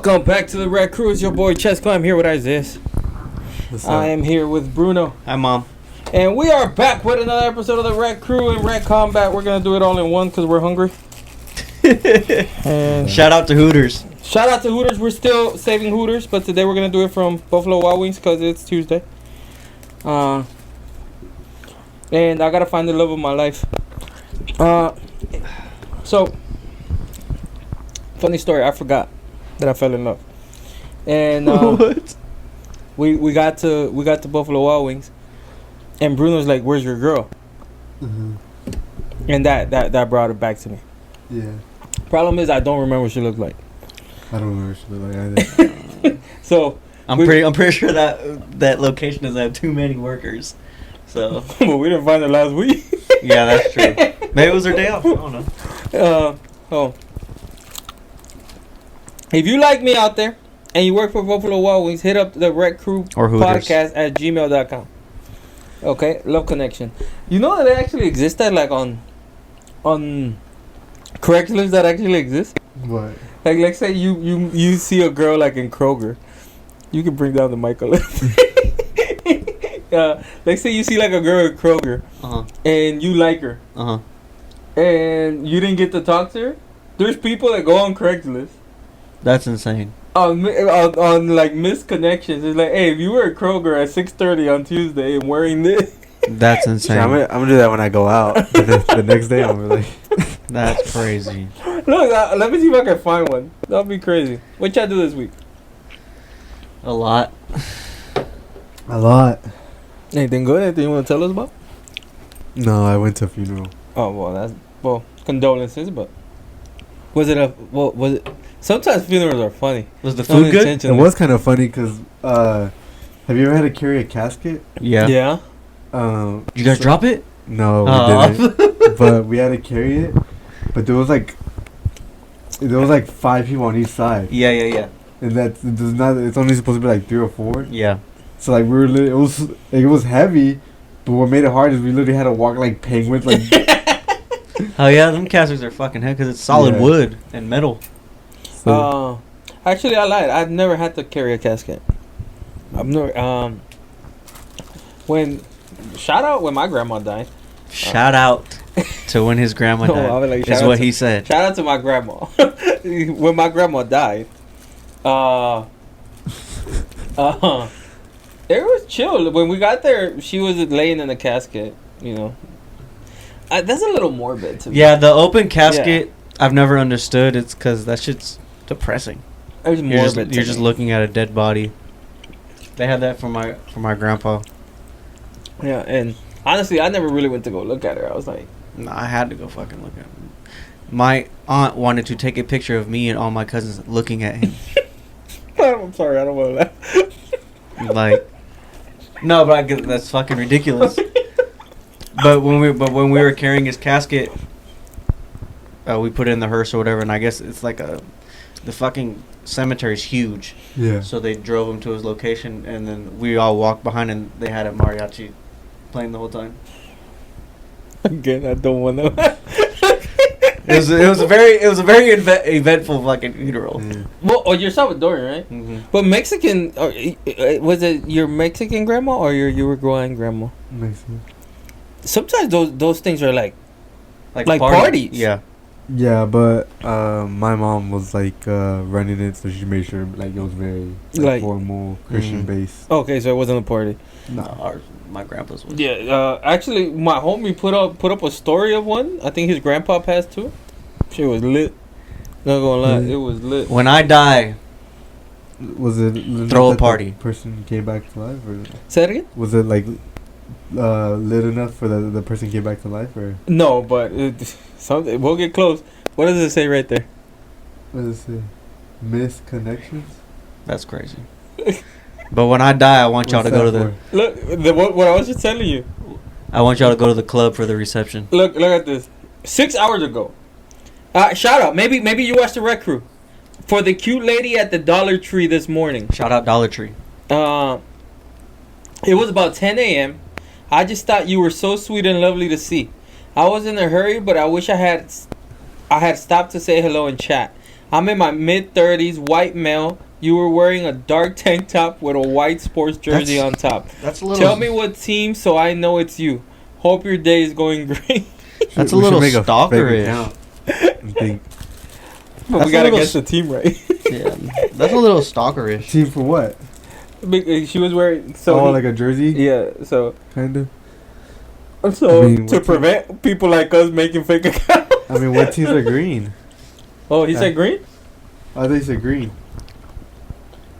Welcome back to the Red Crew. It's your boy Chesco. I'm here with Isaiah. I am here with Bruno. Hi, Mom. And we are back with another episode of the Red Crew and Red Combat. We're going to do it all in one because we're hungry. And shout out to Hooters. Shout out to Hooters. We're still saving Hooters, but today we're going to do it from Buffalo Wild Wings because it's Tuesday. And I got to find the love of my life. So, funny story. I forgot that I fell in love. And What? We got to Buffalo Wild Wings, and Bruno's like, "Where's your girl?" Mm-hmm. And that brought it back to me. Yeah. Problem is, I don't remember what she looked like. I don't remember what she looked like either. So I'm pretty sure that location doesn't have too many workers. So but we didn't find her last week. yeah, that's true. Maybe it was her day off. I don't know. If you like me out there and you work for Buffalo Wild Wings, hit up the Red Crew Or Hooters. podcast at gmail.com. Okay, love connection. You know that they actually exist that like on Craigslist that actually exist. What? Like, let's say you see a girl like in Kroger. You can bring down the mic a little. Let's say you see like a girl in Kroger, and you like her, and you didn't get to talk to her. There's people that go on Craigslist. That's insane. On like missed connections. It's like, hey, if you were at Kroger at 6:30 on Tuesday and wearing this. That's insane. Yeah, I'm gonna do that when I go out. the next day, I'm like, that's crazy. Look, let me see if I can find one. That'll be crazy. What y'all do this week? A lot. a lot. Anything good? Anything you want to tell us about? No, I went to a funeral. Oh well, condolences, but was it? Sometimes funerals are funny. Was the food good? It was kind of funny because have you ever had to carry a casket? Yeah. Yeah. You guys drop it? No, we didn't. But we had to carry it. But there was like 5 people on each side. Yeah. And it's only supposed to be like 3 or 4. Yeah. So like it was heavy, but what made it hard is we literally had to walk like penguins. Like, Oh yeah, them caskets are fucking heavy because it's solid wood and metal. so, Actually, I lied. I've never had to carry a casket. I've never. Shout out when my grandma died. Shout out to when his grandma No, died. I was like, is what he said. Shout out to my grandma. When my grandma died, it was chill. When we got there, she was laying in a casket. You know, that's a little morbid to me. Yeah, the open casket, I've never understood. It's because that shit's depressing. It was morbid. You're just looking at a dead body. They had that for my grandpa. Yeah, and honestly, I never really went to go look at her. I was like, No, I had to go fucking look at him. My aunt wanted to take a picture of me and all my cousins looking at him. I'm sorry, I don't want to laugh. Like, no, but that's fucking ridiculous. But when we were carrying his casket, we put it in the hearse or whatever, and I guess it's like the fucking cemetery's huge. yeah. So they drove him to his location, and then we all walked behind, and they had a mariachi playing the whole time. Again, I don't want to laugh. It was a very eventful fucking funeral. Yeah. Well, you're Salvadorian, right? Mm-hmm. But Mexican, was it your Mexican grandma or your Uruguayan grandma? Mexican. Sometimes those things are like Like parties. Yeah. Yeah, but my mom was like running it, so she made sure like it was very Like- formal Christian based. Okay, so it wasn't a party. No, my grandpa's was. Yeah, actually, my homie put up a story of one. I think his grandpa passed too. Shit was lit. Not gonna lie, it was lit. When I die, Was it Throw a that party. the person came back to life, or Say that again? was it like lit enough for the person came back to life, or No, but something. We'll get close. What does it say right there? what does it say? Missed connections. that's crazy. But when I die, I want y'all to go to the. Look, what I was just telling you. I want y'all to go to the club for the reception. Look at this. 6 hours ago. Shout out. Maybe you watched the Red Crew. For the cute lady at the Dollar Tree this morning. Shout out Dollar Tree. It was about 10 a.m. I just thought you were so sweet and lovely to see. I was in a hurry, but I wish I had stopped to say hello and chat. I'm in my mid-30s, white male. You were wearing a dark tank top with a white sports jersey on top. That's a little. Tell me what team so I know it's you. Hope your day is going great. That's a little stalkerish. But we gotta get the team right. Yeah, that's a little stalkerish. Team for what? She was wearing like a jersey. Yeah, so kind of. So to prevent people like us making fake accounts. I mean, what teams are green? Oh, he said green. I thought he said green.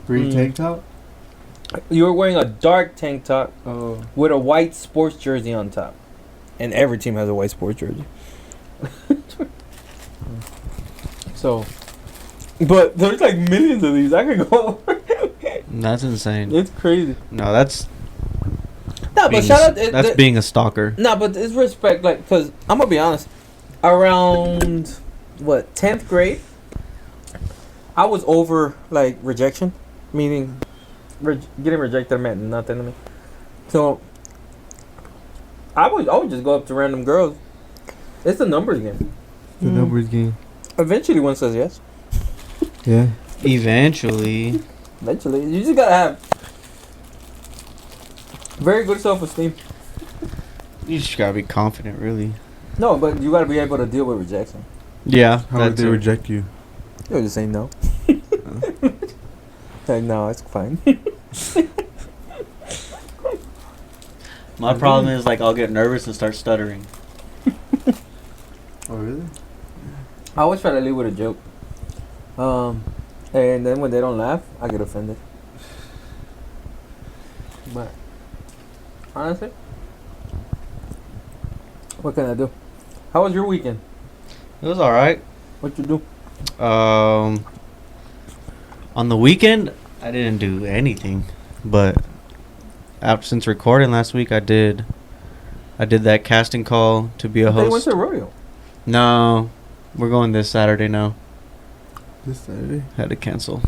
Green tank top. You were wearing a dark tank top Oh. with a white sports jersey on top, and every team has a white sports jersey. So, but there's like millions of these. I could go. That's insane. It's crazy. No, that's. No, but shout out. That's being a stalker. No, but it's respect. Like, cause I'm gonna be honest. Around what 10th grade, I was over like rejection, meaning getting rejected meant nothing to me. So I would just go up to random girls. It's a numbers game. The numbers game. Eventually, one says yes. Yeah. Eventually, you just gotta have very good self-esteem. you just gotta be confident, really. No, but you gotta be able to deal with rejection. Yeah. How would they reject you? You'll just say no. Like, no, it's fine. My problem is like I'll get nervous and start stuttering. Oh really? I always try to leave with a joke. And then when they don't laugh, I get offended. But honestly, what can I do? How was your weekend? It was all right. What you do? On the weekend, I didn't do anything, but since recording last week, I did that casting call to be a host. They went to the rodeo. No, we're going this Saturday now. This Saturday? Had to cancel.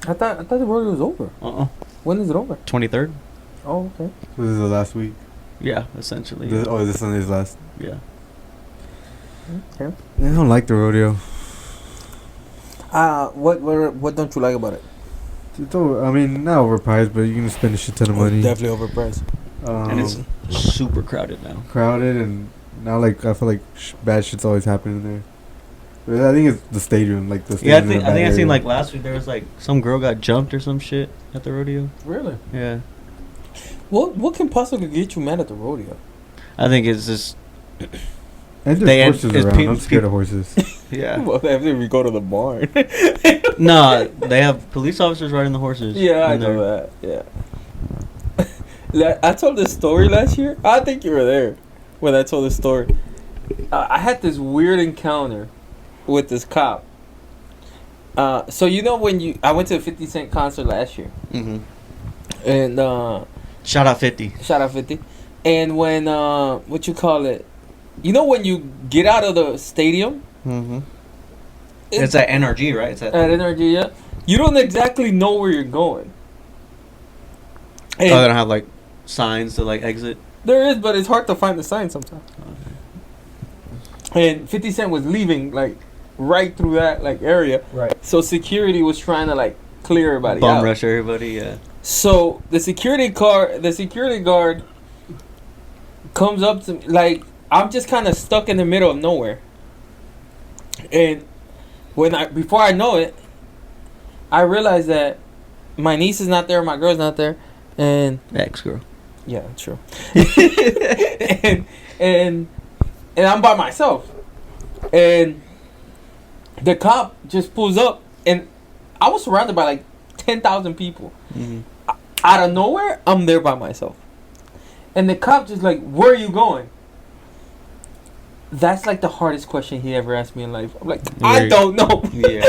I thought the rodeo was over. When is it over? 23rd. Oh, okay. So this is the last week. Yeah, essentially. This Sunday's last. Yeah. Okay. I don't like the rodeo. What don't you like about it? It's I mean, not overpriced, but you're gonna spend a shit ton of money. Definitely overpriced. And it's super crowded now. Crowded, and now like I feel like bad shit's always happening there. But I think it's the stadium, like the Yeah, stadium. I think I seen like last week there was like some girl got jumped or some shit at the rodeo. Really? Yeah. What can possibly get you mad at the rodeo? I think it's just. And there's horses around. I'm scared of horses. Yeah. Well, after we go to the barn. No, they have police officers riding the horses. Yeah, I know that. Yeah. I told this story last year. I think you were there when I told this story. I had this weird encounter with this cop. So you know when I went to a 50 Cent concert last year. Mm-hmm. And shout out 50. Shout out 50. And when what you call it? You know when you get out of the stadium? Mm-hmm. It's at NRG, right? It's at NRG, yeah. You don't exactly know where you're going. They don't have like signs to like exit. There is, but it's hard to find the sign sometimes. Okay. And 50 Cent was leaving like right through that like area. Right. So security was trying to like clear everybody out. Bum rush everybody, yeah. So the security guard comes up to me like I'm just kind of stuck in the middle of nowhere. And before I know it, I realize that my niece is not there, my girl's not there, and ex-girl. Yeah, true. and I'm by myself, and the cop just pulls up, and I was surrounded by like 10,000 people. Mm-hmm. Out of nowhere, I'm there by myself, and the cop just like, "Where are you going?" That's like the hardest question he ever asked me in life. I'm like, I don't know. Yeah.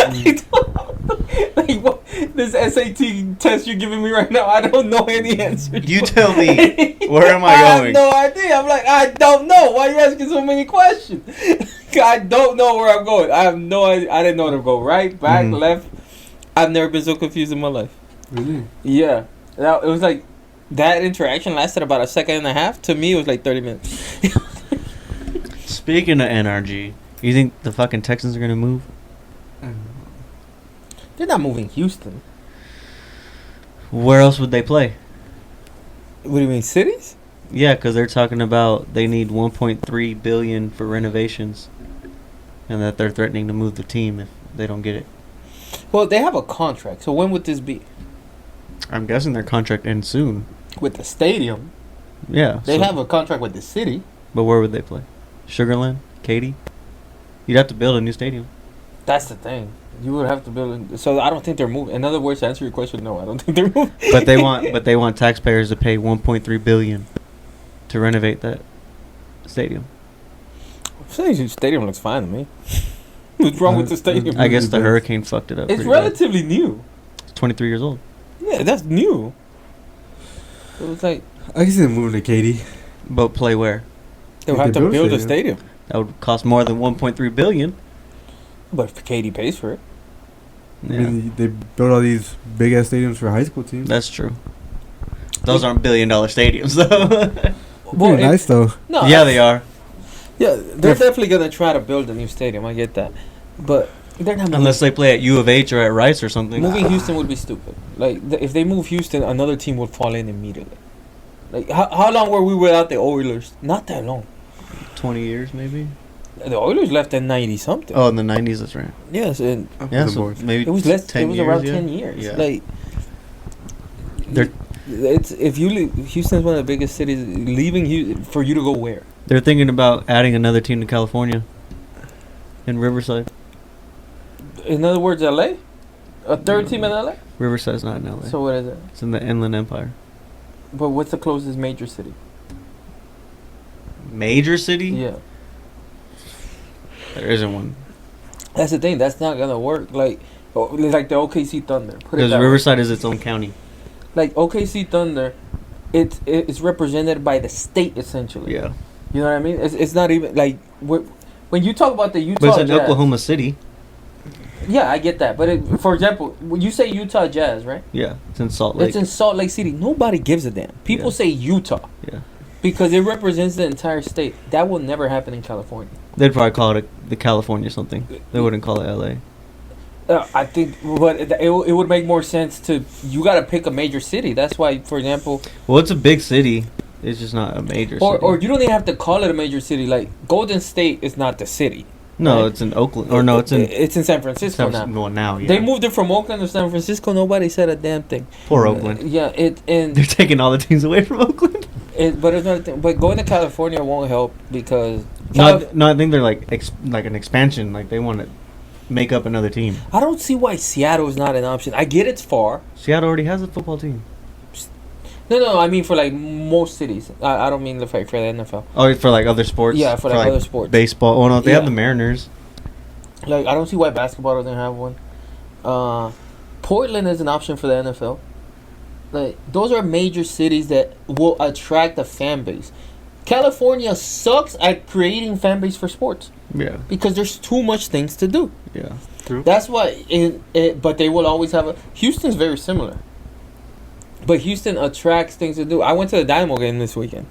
Like, what? This SAT test you're giving me right now, I don't know any answers. You tell me. Where am I going? I have no idea. I'm like, I don't know. Why are you asking so many questions? I don't know where I'm going. I have no idea. I didn't know to go right, back, left. I've never been so confused in my life. Really? Yeah. It was like, that interaction lasted about a second and a half. To me, it was like 30 minutes. Speaking of NRG, You think the fucking Texans are gonna move? They're not moving Houston. Where else would they play? What do you mean, cities? Yeah, because they're talking about they need 1.3 billion for renovations, and that they're threatening to move the team if they don't get it. Well, they have a contract. So when would this be? I'm guessing their contract ends soon. With the stadium. Yeah. They have a contract with the city. But where would they play? Sugarland? Katy? You'd have to build a new stadium. That's the thing. You would have to build. So I don't think they're moving. In other words, to answer your question, no, I don't think they're moving. But they want taxpayers to pay 1.3 billion to renovate that stadium. The stadium looks fine to me. What's wrong with the stadium? I guess the hurricane fucked it up. It's relatively new. It's 23 years old. Yeah, that's new. It was like I can see them moving to Katy. But play where? they'll have to build a stadium. That would cost more than 1.3 billion. But if Katy pays for it. I mean, they build all these big ass stadiums for high school teams. That's true. Those aren't $1 billion stadiums, though. Well, nice though. No, yeah, they are. Yeah, they're definitely gonna try to build a new stadium. I get that, but they're not. Unless they play at U of H or at Rice or something. Moving Houston would be stupid. Like if they move Houston, another team would fall in immediately. Like how long were we without the Oilers? Not that long. 20 years maybe. The Oilers left in 90 something. Oh, in the 90s, that's right. Yes, and Yeah, so maybe it was less. 10 It was years, around yeah. 10 years. Yeah. Like They're it's if you leave, Houston's one of the biggest cities. Leaving Houston for you to go where? they're thinking about adding another team to California. In Riverside. In other words, LA. A third team in LA. Riverside's not in LA. So what is it? It's in the Inland Empire. But what's the closest major city? Major city? Yeah. There isn't one. That's the thing. That's not gonna work. Like the OKC Thunder. Put it Because that way. Riverside is its own county. Like OKC Thunder, it's represented by the state essentially. Yeah. You know what I mean? It's not even like when you talk about the Utah But it's in Jazz. Oklahoma City. Yeah, I get that. But for example, when you say Utah Jazz, right? Yeah. It's in Salt Lake. It's in Salt Lake City. Nobody gives a damn. People Yeah. say Utah Yeah. because it represents the entire state. That will never happen in California. They'd probably call it the California something. They wouldn't call it LA. I think, but it would make more sense to you got to pick a major city. That's why, for example, Well, it's a big city. It's just not a major city. or you don't even have to call it a major city. Like Golden State is not the city. No, right? it's in Oakland. Or no, it's in San Francisco now. Well, now, yeah. They moved it from Oakland to San Francisco. Nobody said a damn thing. Poor Oakland. Yeah, They're taking all the teams away from Oakland. but it's not a thing. But going to California won't help because No, I think they're like an expansion. Like they want to make up another team. I don't see why Seattle is not an option. I get it's far. Seattle already has a football team. No, I mean for like most cities. I don't mean for the NFL. Oh, for like other sports. Yeah, for like other sports. Baseball. Oh no, they have Yeah. the Mariners. Like I don't see why basketball doesn't have one. Portland is an option for the NFL. Like those are major cities that will attract a fan base. California sucks at creating fan base for sports Yeah. because there's too much things to do. Yeah. True. That's why. But they will always have a. Houston's very similar. But Houston attracts things to do. I went to the Dynamo game this weekend.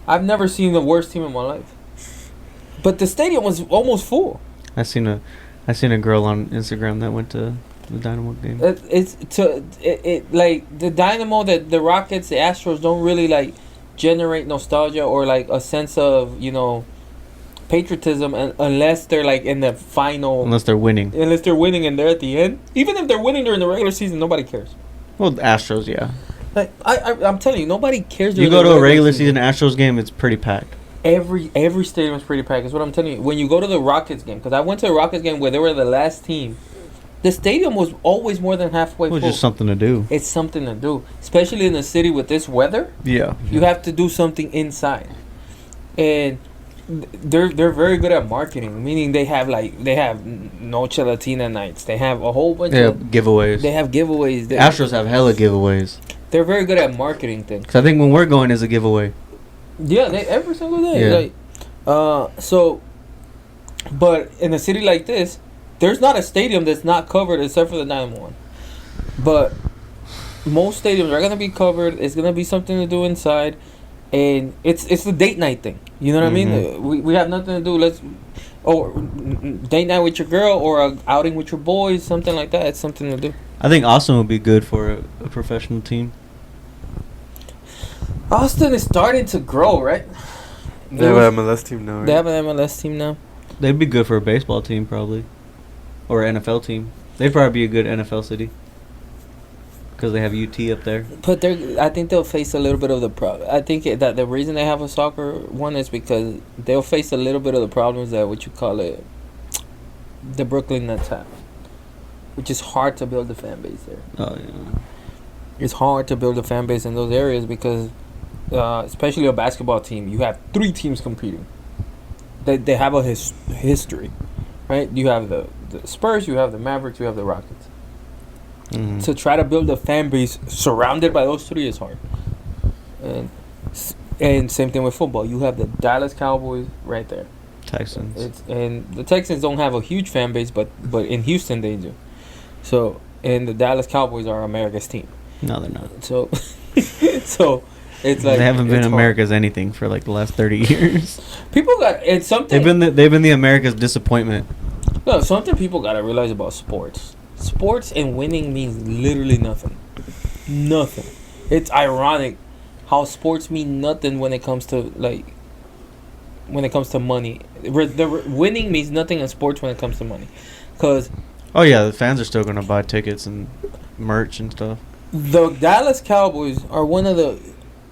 I've never seen the worst team in my life. But the stadium was almost full. I seen a girl on Instagram that went to the Dynamo game. Like the Dynamo, the Rockets, the Astros don't really like generate nostalgia or like a sense of patriotism unless they're like in the final. Unless they're winning. Unless they're winning and they're at the end. Even if they're winning during the regular season, nobody cares. Well, the Astros, yeah. Like I'm telling you, nobody cares. You go to a regular season Astros game, it's pretty packed. Every stadium is pretty packed. Is what I'm telling you. When you go to the Rockets game, because I went to a Rockets game where they were the last team, the stadium was always more than halfway full. It was just something to do. It's something to do, especially in a city with this weather. Yeah. You have to do something inside, and they're very good at marketing. Meaning they have Noche Latina nights. They have a whole bunch of giveaways. They have giveaways. The Astros have hella giveaways. They're very good at marketing things. 'Cause I think when we're going is a giveaway. Yeah, every single day. Yeah. But in a city like this, there's not a stadium that's not covered except for the 9-1. But most stadiums are gonna be covered. It's gonna be something to do inside, and it's the date night thing. You know what I mean? We have nothing to do. or date night with your girl, or a outing with your boys, something like that. It's something to do. I think Austin would be good for a professional team. Austin is starting to grow, right? They have an MLS team now, right? They have an MLS team now. They'd be good for a baseball team, probably. Or an NFL team. They'd probably be a good NFL city. Because they have UT up there. But I think they'll face a little bit of the problem. I think that the reason they have a soccer one is because they'll face a little bit of the problems that what you call it, the Brooklyn Nets have, which is hard to build a fan base there. Oh yeah. It's hard to build a fan base in those areas because, especially a basketball team, you have 3 teams competing. They have a history, right? You have the Spurs, you have the Mavericks, you have the Rockets. Mm-hmm. To try to build a fan base surrounded by those 3 is hard. And same thing with football. You have the Dallas Cowboys right there. Texans. And the Texans don't have a huge fan base, but in Houston they do. So, and the Dallas Cowboys are America's team. No, they're not. So, so it's like they haven't been it's America's anything for like the last 30 years. People got it's something. They've been the America's disappointment. No, something people gotta realize about sports. Sports and winning means literally nothing. Nothing. It's ironic how sports mean nothing when it comes to money. Winning means nothing in sports when it comes to money, because Oh yeah, the fans are still gonna buy tickets and merch and stuff. the Dallas Cowboys are one of the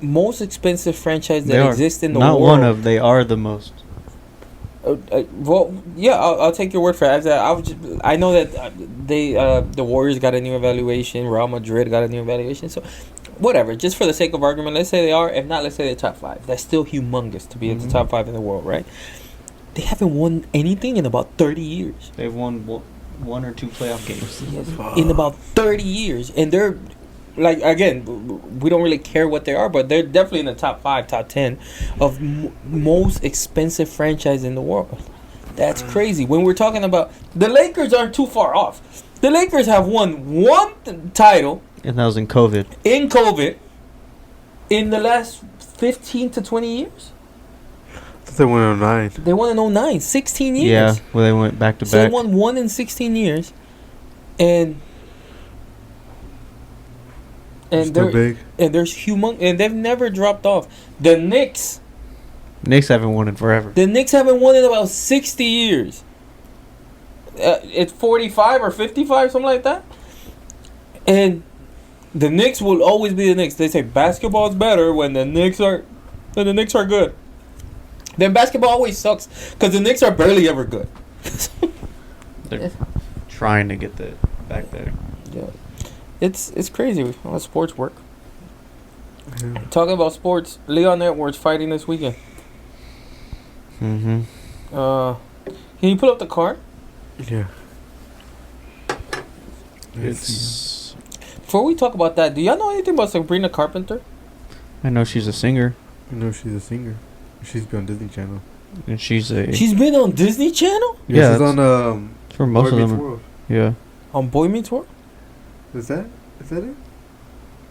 most expensive franchises that exist in the Not world. one of, they are the most. Well, yeah, I'll take your word for it. I know that the Warriors got a new evaluation. Real Madrid got a new evaluation. So, whatever. Just for the sake of argument, let's say they are. If not, let's say they're top 5. That's still humongous to be in the top 5 in the world, right? They haven't won anything in about 30 years. They've won 1 or 2 playoff games. Yes, in about 30 years. And they're, like, again, we don't really care what they are, but they're definitely in the top 5, top 10 of most expensive franchise in the world. That's crazy. When we're talking about the Lakers, aren't too far off. The Lakers have won 1 title, And that was in COVID. In the last 15 to 20 years. They won in 09. They won in 09, 16 years. Yeah, well they went back to So they back. won 1 in 16 years, and Still big. and there's humongous, and they've never dropped off. The Knicks Haven't won in forever. haven't won in about 60 years. It's 45 or 55, something like that. And the Knicks will always be the Knicks. They say basketball's better when the Knicks are good. Then basketball always sucks because the Knicks are barely ever good. They're trying to get back there. Yeah, it's crazy how sports work. Yeah. Talking about sports, Leon Edwards fighting this weekend. Mm-hmm. Can you pull up the card? Yeah. It's. Before we talk about that, do y'all know anything about Sabrina Carpenter? I know she's a singer, I know she's a singer. She's been on Disney Channel. and she's a. She's been on Disney Channel? Yeah, she's that's- on for most Boy of Meets them. World. Yeah. On Boy Meets World? Is that it?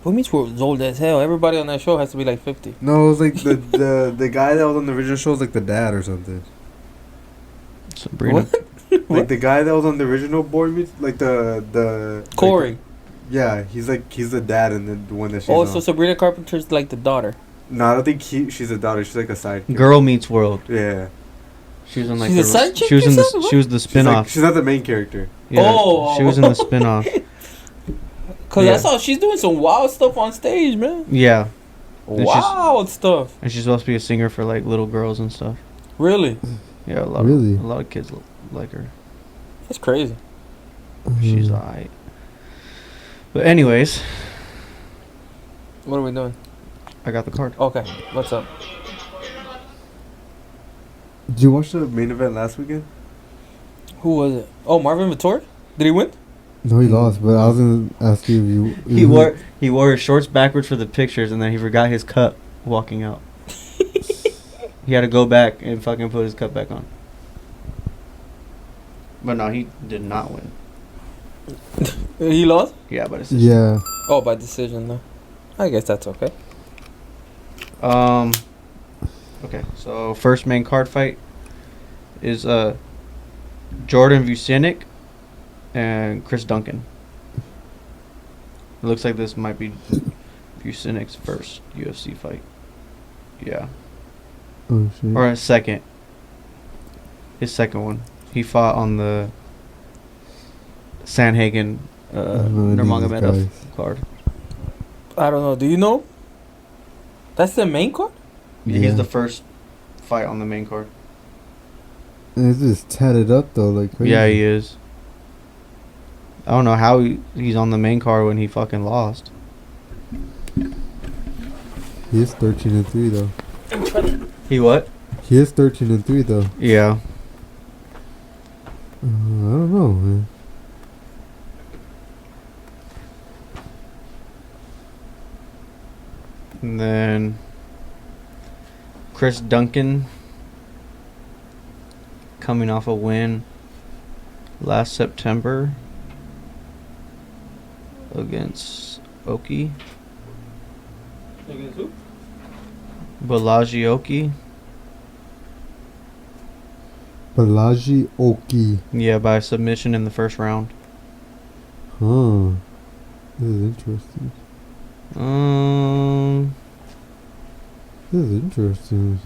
Boy Meets World is old as hell. Everybody on that show has to be like 50. No, it was like the guy that was on the original show was like the dad or something. Sabrina. What? Like the guy that was on the original Boy Meets, like the Corey. Like yeah, he's the dad and the one that she's Oh, on. so Sabrina Carpenter's like the daughter. No, I don't think she's a daughter. She's like a side. Girl Meets World. Yeah. She was on like She's a side chick, She was you in said? the. She was the spin-off. She's not the main character. Yeah, Oh. she was in the spin-off. Because Yeah. I saw she's doing some wild stuff on stage, man. Yeah, And she's- Wild stuff. and she's supposed to be a singer for like little girls and stuff. Really? Yeah, a lot. Really? A lot of kids like her. That's crazy. She's alright. But anyways, What are we doing? I got the card. Okay, what's up? Did you watch the main event last weekend? Who was it? Oh, Marvin Vettori? Did he win? No, he lost. But I was gonna ask you if you. He wore his shorts backwards for the pictures, and then he forgot his cup walking out. He had to go back and fucking put his cup back on. But no, he did not win. He lost? Yeah, but it's Yeah. Oh, by decision, though. I guess that's okay. Okay, so first main card fight is Jordan Vucinic and Chris Duncan. It looks like this might be Vucinic's first UFC fight. Yeah. Oh shit. Or his second. His second one. He fought on the Sanhagen Nurmagomedov card. I don't know. Do you know? That's the main card? Yeah. He's the first fight on the main card. And it's just tatted up though, like crazy. Yeah, he is. I don't know how he's on the main card when he fucking lost. He is 13-3 though. He what? He is 13-3 though. Yeah. I don't know, man. And then Chris Duncan coming off a win last September against Oki. Against who? Balaji Oki. Balaji Oki. Yeah, by submission in the first round. Huh. This is interesting. This is interesting.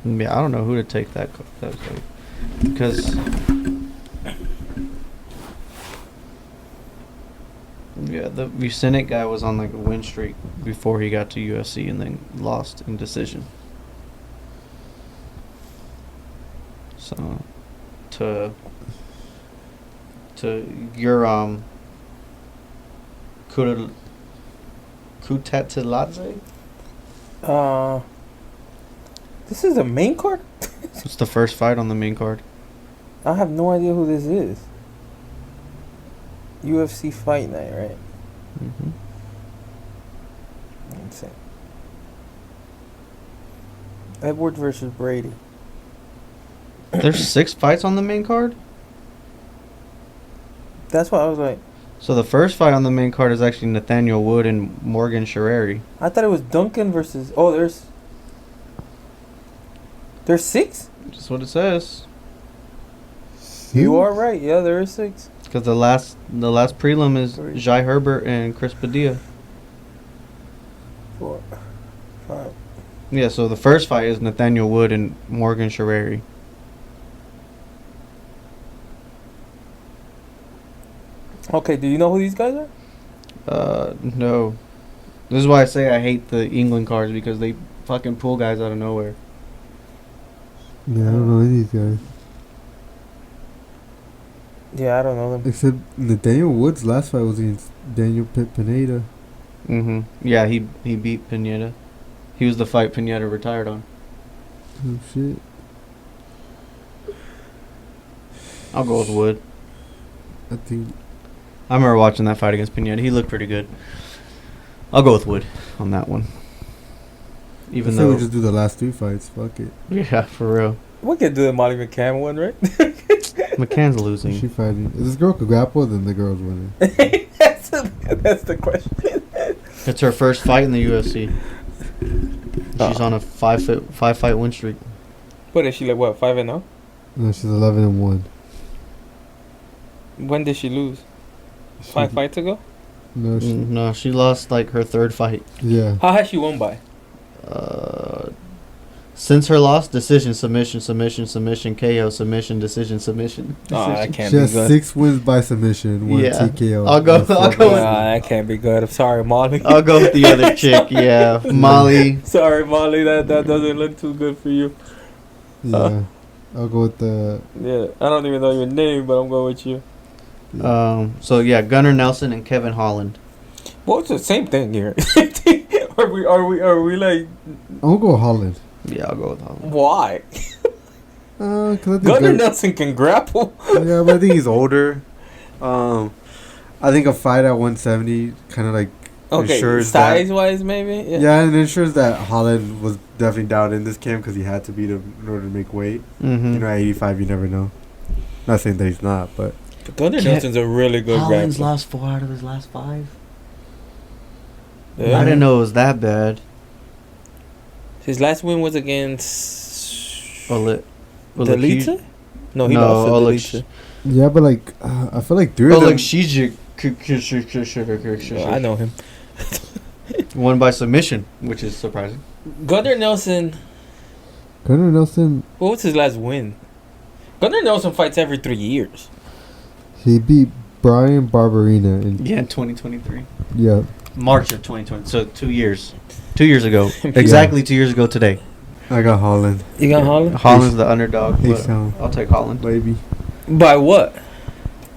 Yeah, I don't know who to take that fight. Because yeah, the Vucinic guy was on like a win streak before he got to UFC and then lost in decision. So to your Kutateladze? This is the main card? It's the first fight on the main card. I have no idea who this is. UFC Fight Night, right? Mm-hmm. Let's see. Edwards versus Brady. There's 6 fights on the main card? That's what I was like. So the first fight on the main card is actually Nathaniel Wood and Morgan Sherreri. I thought it was Duncan versus... Oh, there's 6? That's what it says. You are right. Yeah, there is 6. Because the last prelim is Jai Herbert and Chris Padilla. 4, 5. Yeah, so the first fight is Nathaniel Wood and Morgan Sherreri. Okay, do you know who these guys are? No. This is why I say I hate the England cards, because they fucking pull guys out of nowhere. Yeah, I don't know any of these guys. Yeah, I don't know them. Except Nathaniel Wood's last fight was against Daniel Pineda. Mm-hmm. Yeah, he beat Pineda. He was the fight Pineda retired on. Oh shit. I'll go with Wood. I think I remember watching that fight against Pineda. He looked pretty good. I'll go with Wood on that one. Even though we just do the last 3 fights. Fuck it. Yeah, for real. We could do the Molly McCann one, right? McCann's Who's losing. she fighting? If this girl could grapple, then the girl's winning. that's the question. It's her first fight in the UFC. She's on a 5-fight win streak. What is she like? What 5-0? No, she's 11-1. When did she lose? 5 fights ago? No, No, she lost like her 3rd fight. Yeah. How has she won by? Since her loss, decision, submission, KO, submission, decision. Oh, that can't She be has good. 6 wins by submission, 1 Yeah. TKO. I'll go with- That can't be good. I'm sorry, Molly. I'll go with the other chick. Yeah, Molly. Sorry, Molly. That doesn't look too good for you. Yeah. I'll go with the... Yeah, I don't even know your name, but I'm going with you. So yeah, Gunnar Nelson and Kevin Holland. Well, it's the same thing here. are we like? I'll go Holland. Yeah, I'll go with Holland. Why? Cause I think Gunnar Nelson can grapple. Yeah, but I think he's older. I think a fight at 170 kind of like Okay, ensures size wise, maybe. yeah, and it ensures that Holland was definitely down in this camp because he had to beat him in order to make weight. Mm-hmm. You know, at 85, you never know. Not saying that he's not, but Gunnar Nelson's a really good Holland's grappler. lost 4 out of his last 5. Yeah. I didn't know it was that bad. His last win was against Delita? No, he No, lost to Oleg Delete. Yeah, but like I feel like three of Oleg them. Shijik. I know him. Won by submission, which is surprising. Gunnar Nelson. Gunnar Nelson, What was his last win? Gunnar Nelson fights every 3 years. he beat Brian Barberina in Yeah, in 2023. yeah. March of 2020. So 2 years. 2 years ago. Exactly 2 years ago today. I got Holland, You got Holland? Holland's the underdog. Hey, But Sam. I'll take Holland. baby. By what?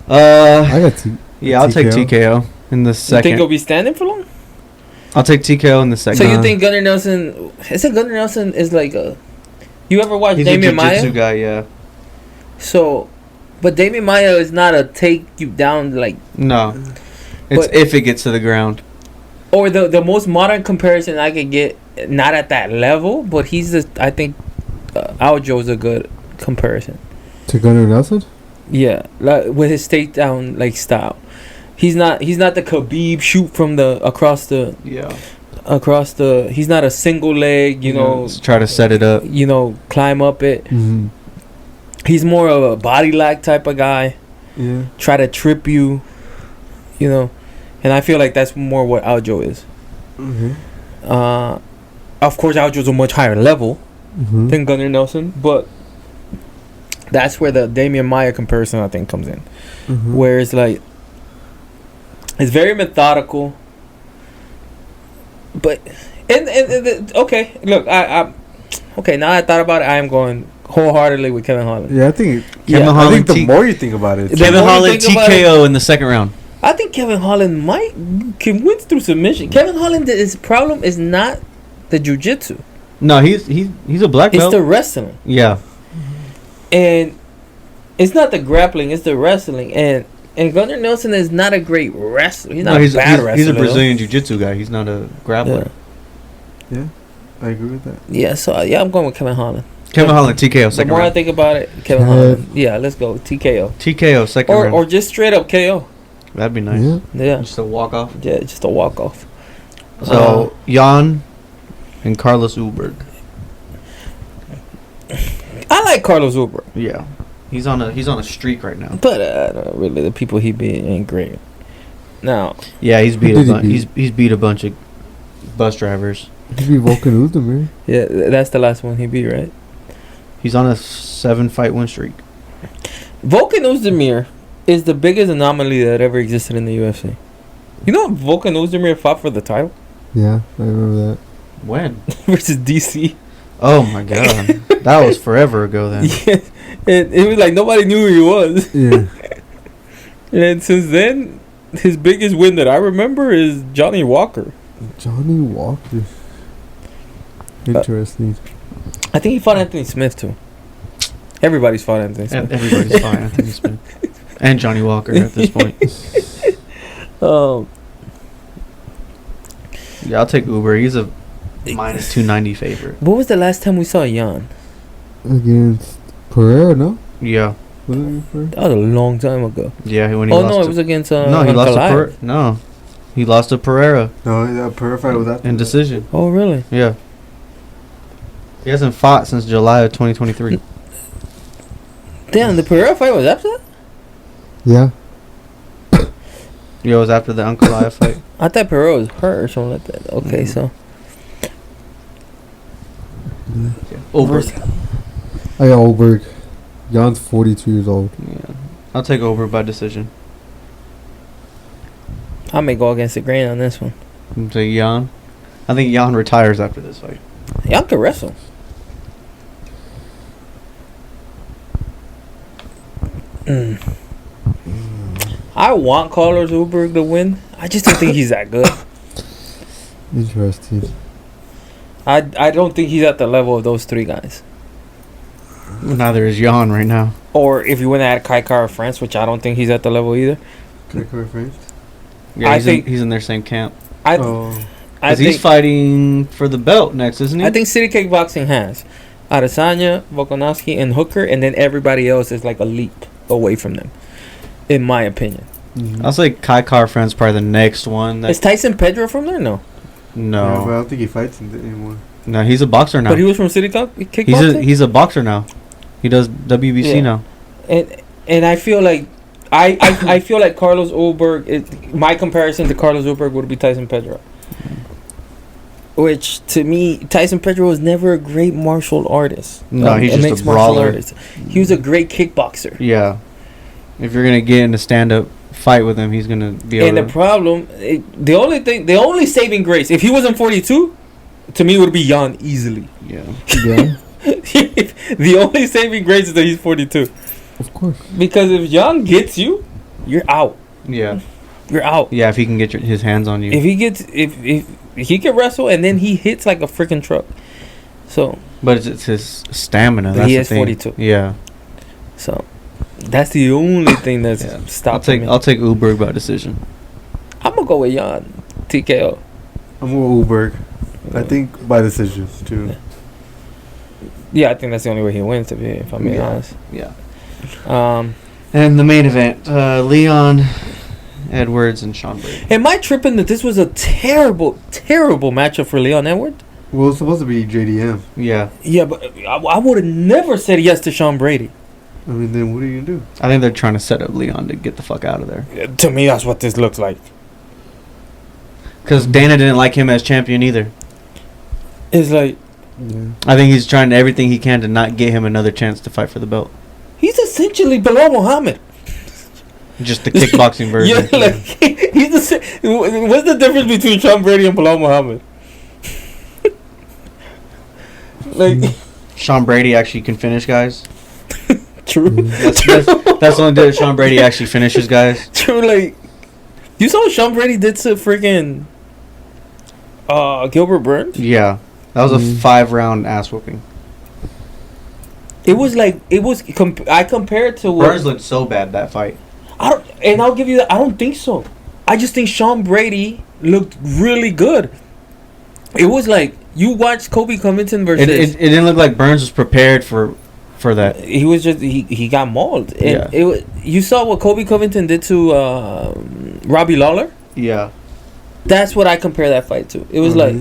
I got Yeah, I'll take TKO in the You think second. he'll be standing for long? I'll take TKO in the second. So you think Gunnar Nelson? Is it Gunnar Nelson is like a? You ever watch he's Damian a jiu-jitsu Maia? guy? Yeah. So, but Damian Maia is not a take you down like, No. It's But- if it gets to the ground. or the most modern comparison I could get. Not at that level, but he's the. I think Aljo's a good comparison. to Gunnar Nelson. Yeah, like with his takedown like style. He's not the Khabib shoot from the across the. He's not a single leg, you know. Let's try to set it up. You know, climb up it. Mm-hmm. He's more of a body lock type of guy. Yeah. Try to trip you, you know, and I feel like that's more what Aljo is. Mm-hmm. Of course, Aljo's a much higher level Mm-hmm. than Gunnar Nelson, but that's where the Damian Maia comparison I think comes in, Mm-hmm. where it's like it's very methodical. But okay, look, I okay. Now I thought about it, I am going wholeheartedly with Kevin Holland. Yeah, I think. Yeah, Kevin I Holland. think the more you think about it, The Kevin more you Holland think about TKO in the second round. I think Kevin Holland can win through submission. Kevin Holland, his problem is not the jiu-jitsu. No, he's a black It's belt. the wrestling. Yeah. And it's not the grappling, it's the wrestling. And Gunnar Nelson is not a great wrestler. He's not a bad wrestler. He's a Brazilian jiu-jitsu guy. He's not a grappler. yeah, I agree with that. Yeah, so I'm going with Kevin Holland. Kevin Holland TKO The second more I round. think about it, Kevin Holland. Yeah, let's go TKO. TKO second round. Or just straight up KO. That'd be nice. Yeah. Yeah. Just a walk off. Yeah, just a walk off. So Jan and Carlos Ulberg. I like Carlos Ulberg, Yeah. He's on a streak right now. but really the people he beat ain't great. Now, Yeah, he's beat Who a did he bunch. He's beat a bunch of bus drivers. He beat Volkan Oezdemir. yeah, that's the last one he beat, right? He's on a 7-fight win streak. Volkan Oezdemir is the biggest anomaly that ever existed in the UFC. You know Volkan Oezdemir fought for the title Yeah, I remember that. When? versus DC. Oh my god, that was forever ago then. Yeah, and it was like nobody knew who he was. Yeah. And since then, his biggest win that I remember is Johnny Walker. Johnny Walker. Interesting. I think he fought Anthony Smith too. Everybody's fought Anthony Smith. And everybody's fine. Anthony Smith and Johnny Walker at this point. Um, Yeah, I'll take Uber. He's a minus 290 favorite. what was the last time we saw Jan? Against Pereira, no? Yeah, Was it against Pereira? That was a long time ago. yeah. When he Oh lost no, to, it was against no, he lost to Ankalaev. no, he lost to Pereira No, that Pereira fight was that. in decision. Oh really? Yeah, he hasn't fought since July of 2023. Damn, the Pereira fight was after that? Yeah. Yeah, it was after the Ankalaev fight. I thought Pereira was hurt or something like that. Okay, so Over. I got Oberg. Jan's 42 years old. Yeah, I'll take over by decision. I may go against the grain on this one. I'm saying Jan. I think Jan retires after this fight. Y'all can wrestle. I want Carlos Ulberg to win. I just don't think he's that good. Interesting. I don't think he's at the level of those three guys. Neither is Jan right now. Or if you want to add Kai Kara France, which I don't think he's at the level either. Can I cover French? Yeah, I he's think- he's in their same camp. I Oh. I Because he's think fighting for the belt next, isn't he? I think City Kickboxing has Adesanya, Volkanovski, and Hooker, and then everybody else is like a leap away from them, in my opinion. Mm-hmm. I'll say Kai Kara Friend's probably the next one. Is Tyson Pedro from there? No. Yeah, but I No, don't think he fights anymore. no, he's a boxer now. But he was from City Kickboxing? He's a boxer now. He does WBC Yeah. now. And I feel like I feel like Carlos Ulberg. My comparison to Carlos Ulberg would be Tyson Pedro. Which to me, Tyson Pedro was never a great martial artist. No, he's just mixed a martial brawler. artist. He was a great kickboxer. Yeah. If you're gonna get in a stand-up fight with him, he's gonna be able And the problem, the only saving grace, if he wasn't 42, to me would be Jan easily. Yeah. Yeah, The only saving grace is that he's 42. of course. Because if Jan gets you, you're out. Yeah. You're out. Yeah, if he can get his hands on you. If he gets, if he can wrestle and then he hits like a freaking truck. So. But it's his stamina. But That's he the is thing. 42. Yeah. So. That's the only thing that's stopping me. I'll take Ulberg by decision. I'm gonna go with Jan. TKO. I'm with Ulberg. I think by decision too. Yeah, I think that's the only way he wins. If I'm being honest. Yeah. And the main event, Leon Edwards and Sean Brady. Am I tripping that this was a terrible, terrible matchup for Leon Edwards? Well, it's supposed to be JDM. Yeah. Yeah, but I would have never said yes to Sean Brady. I mean, then what are you gonna do? I think they're trying to set up Leon to get the fuck out of there. To me, that's what this looks like. Because Dana didn't like him as champion either. It's like Yeah. I think he's trying everything he can to not get him another chance to fight for the belt. he's essentially Bilal Muhammad. Just the kickboxing version. Yeah, like he's what's the difference between Sean Brady and Bilal Muhammad? Like Sean Brady actually can finish guys. true. That's the only day Sean Brady actually finishes guys. True, like you saw what Sean Brady did to freaking Gilbert Burns? Yeah. That was a 5-round ass whooping. It was like I compared to what Burns looked so bad that fight. I'll give you that. I don't think so. I just think Sean Brady looked really good. It was like you watched Kobe Covington versus. It didn't look like Burns was prepared for that. He was just he got mauled. And Yeah. You saw what Kobe Covington did to Robbie Lawler. Yeah. That's what I compare that fight to. It was like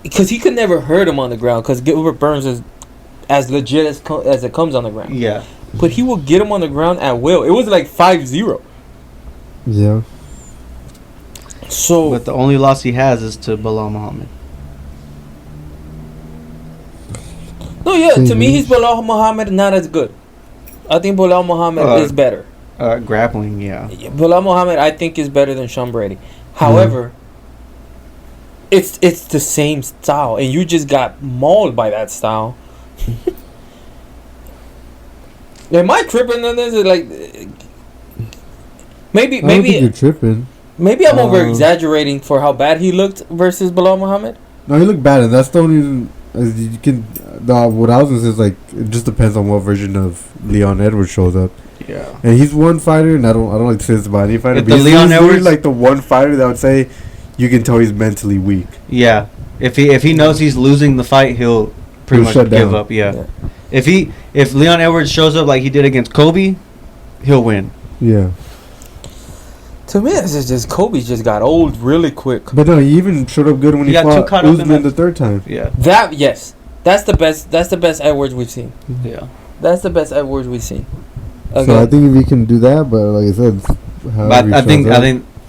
because he could never hurt him on the ground because Gilbert Burns is as legit as it comes on the ground. Yeah. But he will get him on the ground at will. It was like 5-0. Yeah. So, But the only loss he has is to Bilal Muhammad. no, yeah, to me, he's Bilal Muhammad, not as good. I think Bilal Muhammad is better. Grappling, yeah. Bilal Muhammad, I think, is better than Sean Brady. However, it's the same style, and you just got mauled by that style. Am I tripping on this? Like, maybe I don't think you're tripping. maybe I'm over exaggerating for how bad he looked versus Bilal Muhammad. No, he looked bad, and that's the only. You can. What I was gonna say is like it just depends on what version of Leon Edwards shows up. Yeah. And he's one fighter, and I don't like to say this about any fighter. If But the he's Leon literally Edwards- like the one fighter that would say you can tell he's mentally weak. Yeah. If he knows he's losing the fight, he'll pretty He'll much shut give down. up. Yeah. If Leon Edwards shows up like he did against Kobe, he'll win. Yeah. To me, it's just Kobe just got old really quick. But no, he even showed up good when He he got too fought caught up in Usman that- the third time. Yeah. That's the best. That's the best Edwards we've seen. Yeah. That's the best Edwards we've seen. So I think if he can do that, but like I said, But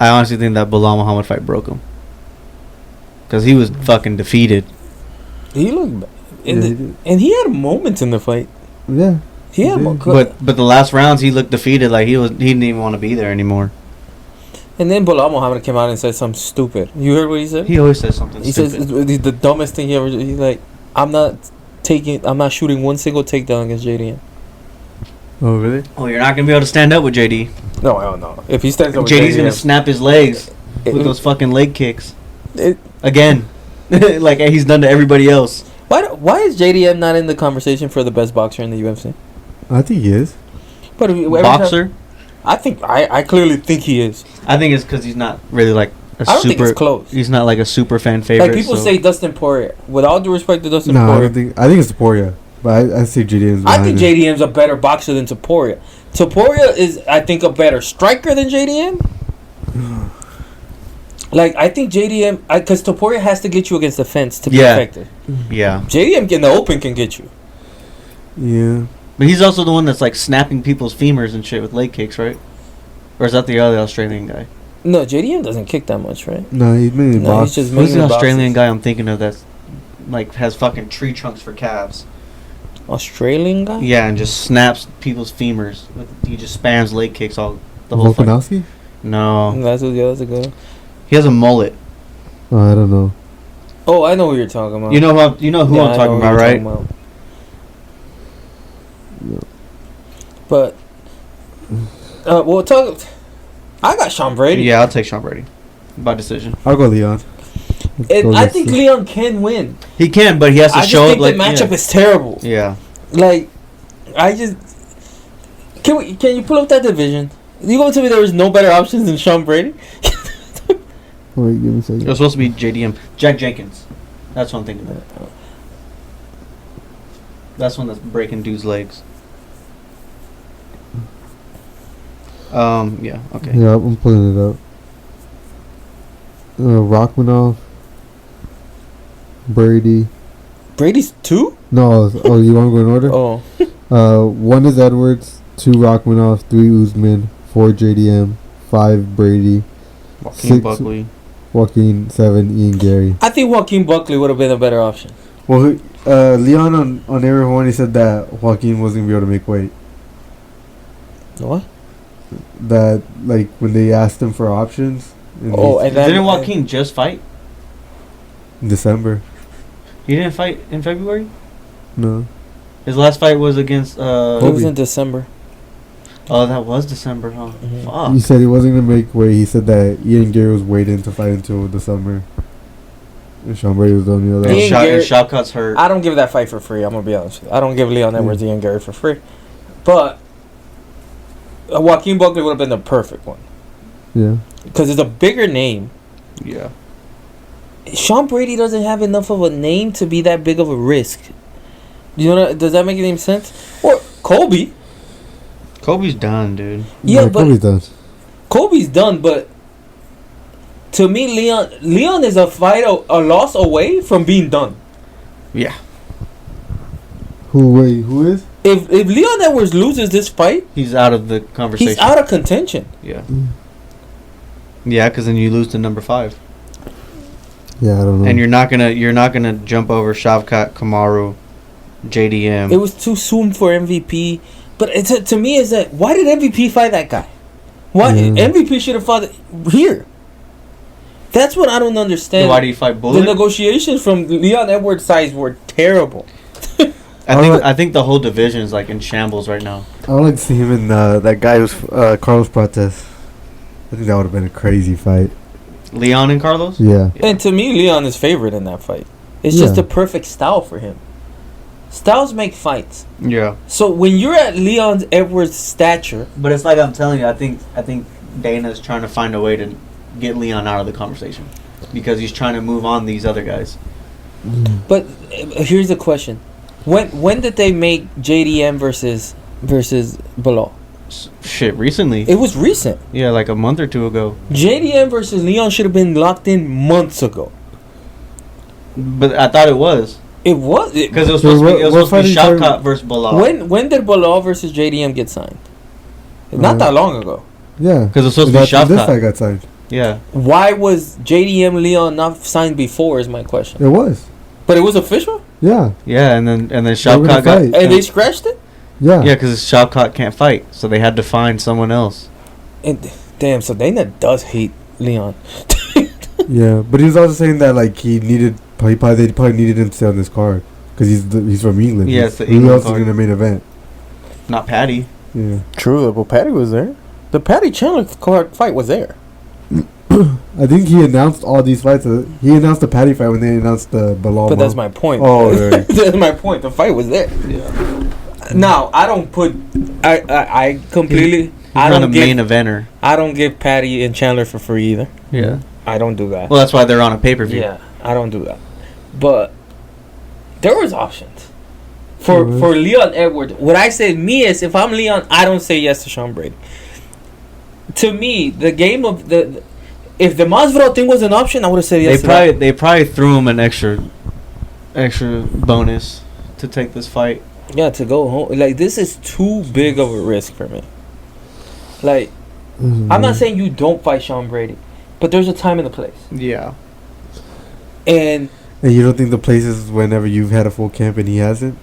I honestly think that Bilal Muhammad fight broke him. Because he was fucking defeated. he looked, he did. and he had moments in the fight. Yeah. He had, did. But the last rounds he looked defeated, like he didn't even want to be there anymore. and then Bilal Muhammad came out and said something stupid. You heard what he said? He always says something He stupid. says it's the dumbest thing he ever. He's like, I'm not shooting one single takedown against JDM. Oh really? Oh, you're not gonna be able to stand up with JD. No, I don't know. If he stands up with JD's JDM, gonna snap his legs with those fucking leg kicks again, like he's done to everybody else. Why is JDM not in the conversation for the best boxer in the UFC? I think he is. But every Boxer? time- I clearly think he is. I think it's because he's not really like a I don't super. think it's close. He's not like a super fan favorite. Like people so- say Dustin Poirier. With all due respect to Dustin No, I Poirier, don't think. I think it's Taporia, but I see JDM's. I think JDM's a better boxer than Taporia. Taporia is, I think, a better striker than JDM. Like, I think JDM, because Taporia has to get you against the fence to be Yeah. effective. Yeah. JDM in the open can get you. Yeah. But he's also the one that's like snapping people's femurs and shit with leg kicks, right? Or is that the other Australian guy? No, JDM doesn't kick that much, right? No, he's mainly No, he's box. just Who's the mainly Australian boxes. guy I'm thinking of that's like has fucking tree trunks for calves? Australian guy? Yeah, and just snaps people's femurs. He just spams leg kicks all the whole fight. Volkanovski? No, That's what the other's good. he has a mullet. Oh, I don't know. Oh, I know what you're talking about. You know who Yeah, I'm I talking know about, who you're right? talking about. But we'll talk. I got Sean Brady. Yeah, I'll take Sean Brady by decision. I'll go Leon. And I think Leon can win. He can, but he has to I just show think it. Like the matchup yeah. is terrible. Yeah. Like, I just can you pull up that division? You going to tell me there was no better options than Sean Brady? Wait, give me a It second. was supposed to be JDM. Jack Jenkins. That's what I'm thinking of. That's one that's breaking dudes' legs. Yeah, okay. Yeah, I'm pulling it up. Rachmanov, Brady. Brady's 2? No, oh, you want to go in order? Oh, 1 is Edwards, 2 Rachmanov, 3 Usman, 4 JDM, 5 Brady, Joaquin 6 Buckley. Joaquin, 7 Ian Gary. I think Joaquin Buckley would have been a better option. Well, Leon on Area 1, he said that Joaquin wasn't going to be able to make weight. What? That, like, when they asked him for options in And then Didn't Joaquin just fight? December. He didn't fight in February? No. His last fight was against It was Kobe. in December. Oh, that was December, huh? Mhm. Fuck. He said he wasn't going to make weight. He said that Ian Gary was waiting to fight until the summer. And Sean Brady was the only other. And Ian Gary- Shavkat's hurt. I don't give that fight for free. I'm gonna be honest with you. I don't give Leon Edwards Ian Gary for free. But Joaquin Buckley would have been the perfect one Yeah. because it's a bigger name. Yeah. Sean Brady doesn't have enough of a name to be that big of a risk. You know? Does that make any sense? Or Kobe? Kobe's done, dude. Yeah, but Kobe's done. Kobe's done. But to me, Leon is a fight, a loss away from being done. Yeah. Who is? If Leon Edwards loses this fight, He's out of the conversation. he's out of contention. Yeah. Yeah, because then you lose to number 5. Yeah, I don't know. And you're not gonna jump over Shavkat, Kamaru, JDM. It was too soon for MVP. But to me, is that why did MVP fight that guy? Why MVP should have fought here? That's what I don't understand. Why do you fight The Bullet? negotiations from Leon Edwards' side were terrible. I think the whole division is like in shambles right now. I would like to see him in that guy who's Carlos Prates. I think that would have been a crazy fight. Leon and Carlos? Yeah. And to me, Leon is favored in that fight. It's just the perfect style for him. Styles make fights. Yeah. So when you're at Leon Edwards' stature, But it's like I'm telling you, I think Dana's trying to find a way to get Leon out of the conversation because he's trying to move on these other guys. but here's the question: when did they make JDM versus Bilal? Shit, recently. It was recent. Yeah, like a month or 2 ago. JDM versus Leon should have been locked in months ago. But I thought it was It was. because it was So supposed to be what fight are you Shavkat talking- versus Bilal. when did Bilal versus JDM get signed? Not that long ago. Yeah. Because it was supposed to be This Shavkat. fight got signed. Yeah. Why was JDM Leon not signed before? Is my question. It was. But it was official, Yeah. Yeah, and then They were gonna Shavkat got fight. and they scratched it. Yeah. yeah, because Shavkat can't fight, so they had to find someone else. And damn, so Dana does hate Leon. Yeah. But he was also saying that like they probably needed him to stay on this card because he's from England. Yeah, it's the Who England else card. is in the main event? Not Patty. Yeah. True, but Patty was there. The Patty Chandler fight was there. I think he announced all these fights. He announced the Patty fight when they announced the Bilal. But that's my point. Oh, right. That's my point. The fight was there. Yeah. Now I don't put. I completely. I Not a don't main give. eventer. I don't give Patty and Chandler for free either. Yeah. I don't do that. Well, that's why they're on a pay-per-view. Yeah, I don't do that. But there was options for Mhm. for Leon Edwards. What I say me is, if I'm Leon, I don't say yes to Sean Brady. To me, the game of the if the Masvidal thing was an option, I would have said yes. They probably threw him an extra bonus to take this fight. Yeah, to go home. Like, this is too big of a risk for me. Like, I'm not saying you don't fight Sean Brady, but there's a time and a place. Yeah. And you don't think the place is whenever you've had a full camp and he hasn't?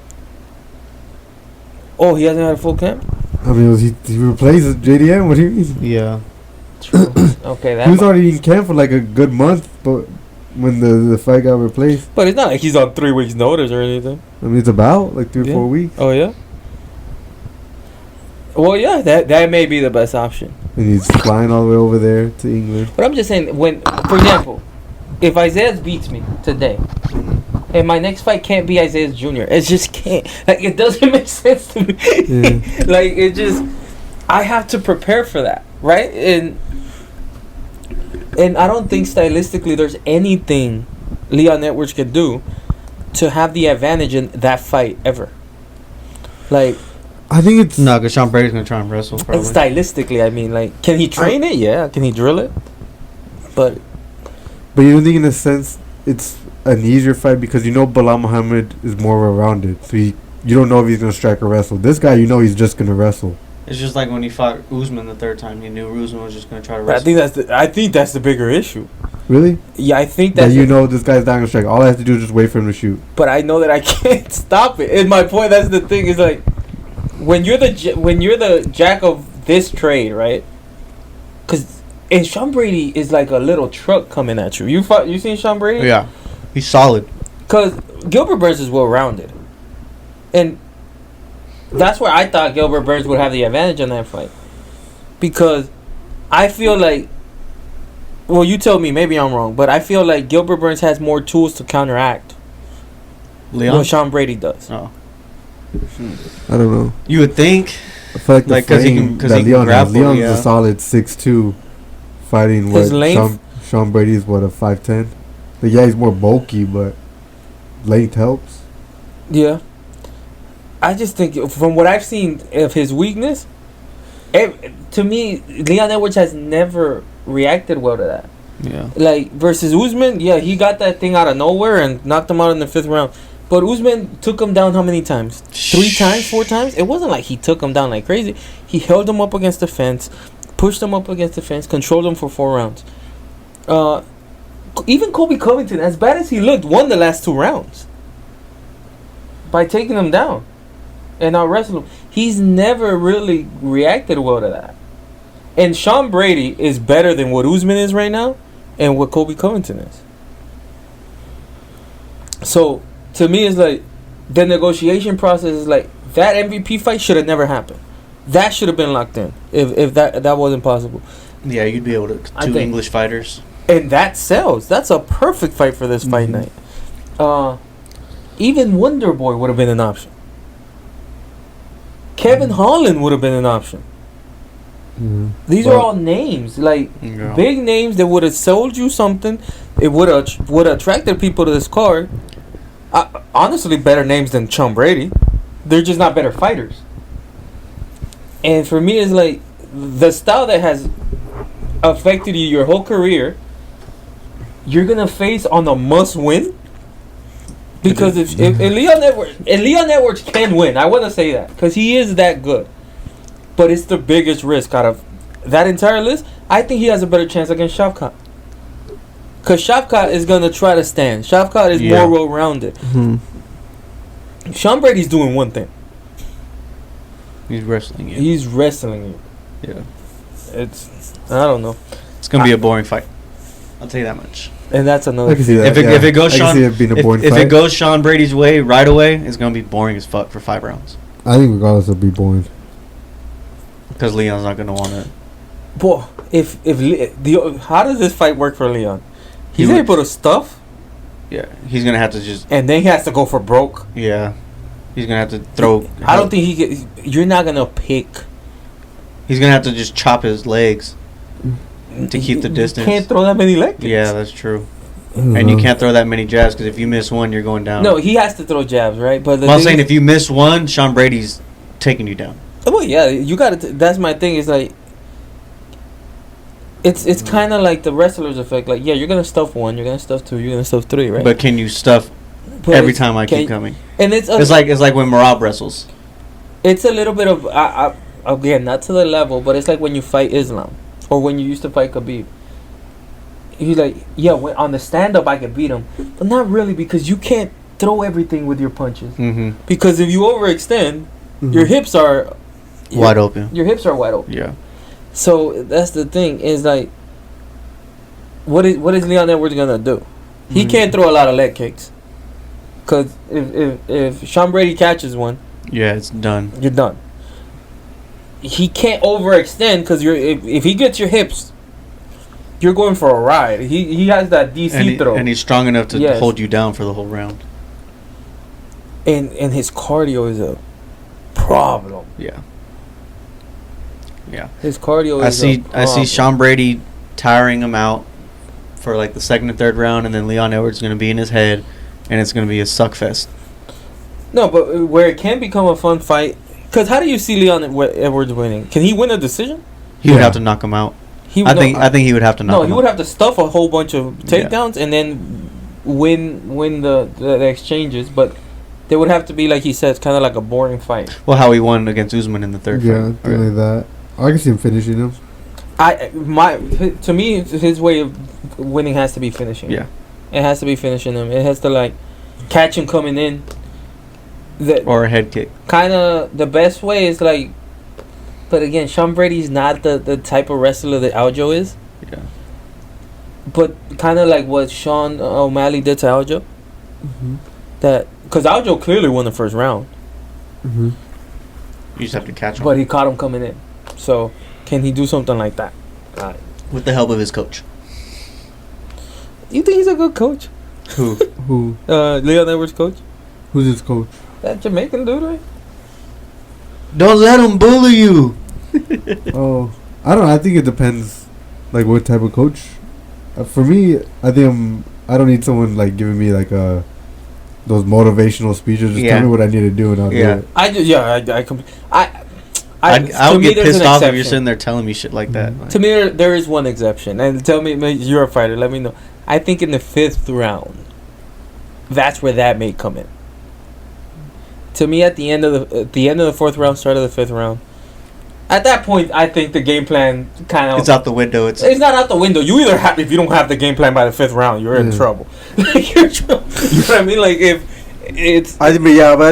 oh, he hasn't had a full camp? I mean, he replaced JDM. What do you mean? Yeah. True. Okay, that He was already in camp for like a good month, but when the fight got replaced, but it's not like he's on 3 weeks notice or anything. I mean, it's about like 3 or 4 weeks. Oh yeah. Well, yeah, that may be the best option. And he's flying all the way over there to England. But I'm just saying, when, for example, if Isaiah beats me today, and my next fight can't be Isaiah Jr., it just can't. Like, it doesn't make sense to me. Yeah. Like, it just, I have to prepare for that, right? And I don't think stylistically there's anything Leon Edwards can do to have the advantage in that fight ever. Like, I think it's No, because Sean Brady's going to try and wrestle, probably. stylistically, I mean, like, can he train it? Yeah. Can he drill it? But you don't think in a sense it's an easier fight because you know Bilal Muhammad is more well-rounded, so you don't know if he's gonna strike or wrestle. This guy, you know, he's just gonna wrestle. It's just like when he fought Usman the third time. He knew Usman was just going to try to I wrestle. think that's the bigger issue. Really? Yeah, I think That that's you know this guy's not gonna strike. All I have to do is just wait for him to shoot. but I know that I can't stop it. And my point, that's the thing, is like, when you're the jack of this trade, right? Because Sean Brady is like a little truck coming at you. You seen Sean Brady? Yeah. He's solid. Because Gilbert Burns is well rounded, and that's where I thought Gilbert Burns would have the advantage in that fight. Because I feel like, well, you tell me, maybe I'm wrong, but I feel like Gilbert Burns has more tools to counteract Leon? what Sean Brady does. Oh. I don't know. You would think. I feel like the Like, 'cause he frame can that Leon has. grapple, Leon's yeah. a solid 6'2", fighting His what length? Sean Brady's what, a 5'10". Like, yeah, he's more bulky, but length helps. Yeah. I just think, from what I've seen of his weakness, to me, Leon Edwards has never reacted well to that. Yeah. Like, versus Usman, yeah, he got that thing out of nowhere and knocked him out in the 5th round. But Usman took him down how many times? 3 times, 4 times? It wasn't like he took him down like crazy. He held him up against the fence, pushed him up against the fence, controlled him for 4 rounds. Even Colby Covington, as bad as he looked, won the last 2 rounds by taking him down and out wrestling him. He's never really reacted well to that. And Sean Brady is better than what Usman is right now and what Colby Covington is. So, to me, it's like, the negotiation process is like, that MVP fight should have never happened. That should have been locked in if that wasn't possible. Yeah, you'd be able to. I 2 think- English fighters. And that sells. That's a perfect fight for this fight night. Even Wonder Boy would have been an option. Kevin Holland would have been an option. These are all names, like, Yeah. big names that would have sold you something. It would have attracted people to this card. Honestly, better names than Sean Brady. They're just not better fighters. And for me, it's like, the style that has affected you your whole career, you're gonna face on a must-win. Because if Leon Edwards can win, I want to say that, because he is that good. But it's the biggest risk out of that entire list. I think he has a better chance against Shavkat. Because Shavkat is going to try to stand. Shavkat is more well-rounded. Sean Brady's doing one thing. He's wrestling you. He's wrestling you. Yeah. I don't know. It's going to be a boring fight. I'll tell you that much. And that's another I can see thing. that. If it goes I can Sean, see it being a boring if fight. it goes Sean Brady's way right away, it's going to be boring as fuck for 5 rounds. I think regardless, it'll be boring. Because Leon's not going to want it. Boy, how does this fight work for Leon? He's able to stuff, Yeah. He's going to have to just... and then he has to go for broke. Yeah. He's going to have to throw... I don't think you're not going to pick. He's going to have to just chop his legs to keep the distance. You can't throw that many leg kicks. Yeah, that's true. And you can't throw that many jabs because if you miss one, you're going down. No, he has to throw jabs, right? But I'm saying if you miss one, Sean Brady's taking you down. well, yeah, you got to. That's my thing. Is like, it's kind of like the wrestlers effect. Like, yeah, you're gonna stuff 1, you're gonna stuff 2, you're gonna stuff 3, right? But can you stuff But every time I keep coming. And it's like when Marab wrestles. It's a little bit of again, not to the level, but it's like when you fight Islam or when you used to fight Khabib. He's like, yeah, on the stand up I could beat him, but not really because you can't throw everything with your punches. Mm-hmm. Because if you overextend, your hips are wide open. Your hips are wide open. Yeah. So that's the thing. Is like, what is Leon Edwards gonna do? He can't throw a lot of leg kicks. Cause if Sean Brady catches one, yeah, it's done. You're done. He can't overextend because if he gets your hips, you're going for a ride. He has that DC throw, and he's strong enough to hold you down for the whole round. And his cardio is a problem. Yeah. Yeah. His cardio I see Sean Brady tiring him out for like the second and third round, and then Leon Edwards is going to be in his head, and it's going to be a suck fest. No, but where it can become a fun fight, because how do you see Leon Edwards winning? Can he win a decision? He would have to knock him out. I think he would have to knock him out. No, he would have to stuff a whole bunch of takedowns and then win the exchanges, but there would have to be, like he says, kind of like a boring fight. Well, how he won against Usman in the third fight. Yeah, like that. I can see him finishing him. To me, his way of winning has to be finishing. Yeah. It has to be finishing him. It has to, like, catch him coming in. Or a head kick. Kind of the best way is, like, but again, Sean Brady's not the type of wrestler that Aljo is. Yeah. But kind of like what Sean O'Malley did to Aljo. Mm-hmm. Because Aljo clearly won the first round. Mm-hmm. You just have to catch him. But he caught him coming in. So, can he do something like that? With the help of his coach. You think he's a good coach? Who? Leon Edwards' coach? Who's his coach? That Jamaican dude, right? Don't let him bully you. Oh, I don't know. I think it depends, like, what type of coach. For me, I think I don't need someone, like, giving me, like, those motivational speeches. Just tell me what I need to do and I'll do it. I would get pissed off if you're sitting there telling me shit like that. To me, there is one exception. And tell me, you're a fighter. Let me know. I think in the 5th round, that's where that may come in. To me, at the end of the 4th round, start of the 5th round, at that point, I think the game plan kind of... It's out the window. It's not out the window. You either have... If you don't have the game plan by the 5th round, you're in trouble. Like, you're in trouble. You know what I mean? Like, if it's... but I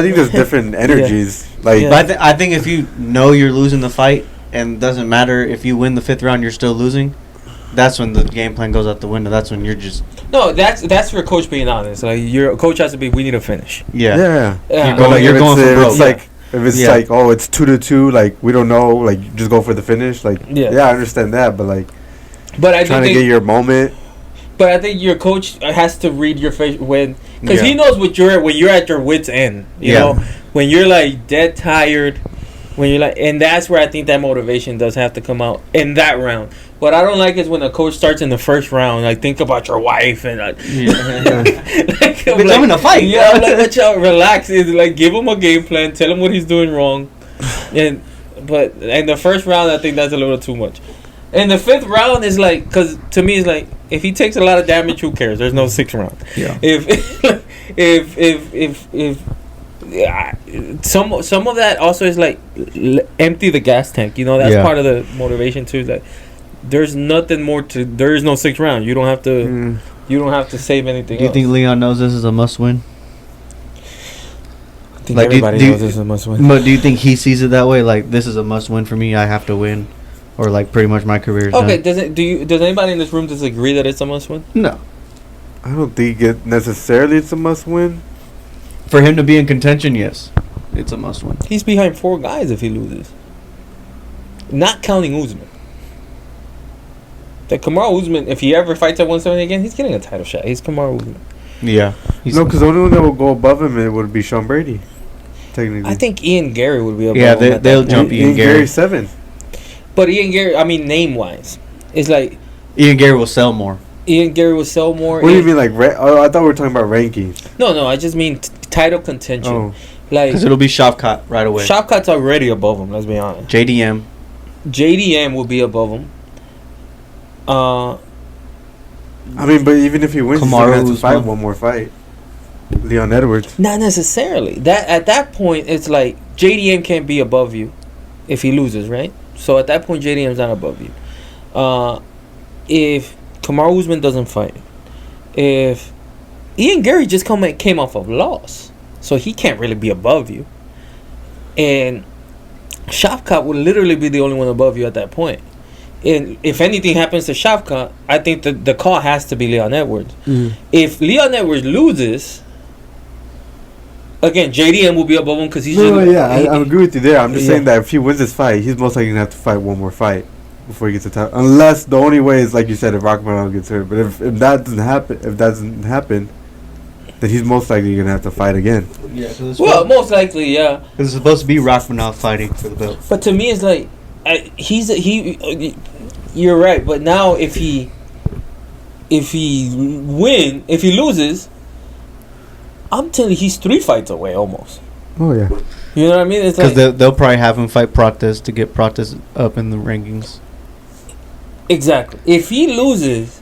think there's different energies. Yeah. Like, But I think if you know you're losing the fight, and it doesn't matter if you win the 5th round, you're still losing, that's when the game plan goes out the window. That's when you're just... No, that's your coach being honest. Like, your coach has to be, we need to finish. Yeah. You're going for broke. If it's like, oh, it's 2-2, like, we don't know, like, just go for the finish. Like, I understand that, but, like, trying to get your moment. But I think your coach has to read your face because he knows when you're at your wit's end. You know, when you're like dead tired, when you're like, and that's where I think that motivation does have to come out in that round. What I don't like is when a coach starts in the first round, like, think about your wife and like, I'm in a fight. Yeah, I'm like, let y'all relax. Is like, give him a game plan, tell him what he's doing wrong, but in the first round, I think that's a little too much. And the 5th round is like, because to me it's like, if he takes a lot of damage, who cares? There's no 6th round. Yeah. Some of that also is like empty the gas tank. You know, that's part of the motivation too. Like, there's nothing more to. There is no 6th round. You don't have to. You don't have to save anything. Do you think Leon knows this is a must win? I think everybody knows this is a must win. But do you think he sees it that way? Like, this is a must win for me. I have to win. Or, like, pretty much my career is done. Does anybody in this room disagree that it's a must win? No. I don't think necessarily it's a must win. For him to be in contention, yes. It's a must win. He's behind 4 guys if he loses. Not counting Usman. That Kamaru Usman, if he ever fights at 170 again, he's getting a title shot. He's Kamaru Usman. Yeah. No, because the only one that will go above him, it would be Sean Brady. Technically. I think Ian Gary would be above him. Yeah, they'll jump Ian Gary. 7. But Ian Gary, I mean, name-wise, it's like... Ian Gary will sell more. Ian Gary will sell more. What do you mean, like... I thought we were talking about rankings. No, I just mean title contention. Oh. Like, because it'll be Shavkat right away. Shavkat's already above him, let's be honest. JDM will be above him. I mean, but even if he wins, he's going to have to fight one more fight. Leon Edwards. Not necessarily. That at that point, it's like JDM can't be above you if he loses, right? So at that point, JDM's not above you. If Kamaru Usman doesn't fight, if Ian Gary just came off of loss, so he can't really be above you. And Shavkat would literally be the only one above you at that point. And if anything happens to Shavkat, I think the call has to be Leon Edwards. If Leon Edwards loses, again, JDM will be above him because he's I agree with you there. I'm just saying that if he wins this fight, he's most likely gonna have to fight one more fight before he gets a title. Unless the only way is, like you said, if Rachmanov gets hurt. But if that doesn't happen, then he's most likely gonna have to fight again. Yeah. Most likely, yeah. Because it's supposed to be Rachmanov fighting for the belt. But to me, it's like you're right. But now if he loses, I'm telling you, he's 3 fights away almost. Oh yeah. You know what I mean? It's Because like they'll probably have him fight Prates to get Prates up in the rankings. exactly. If he loses,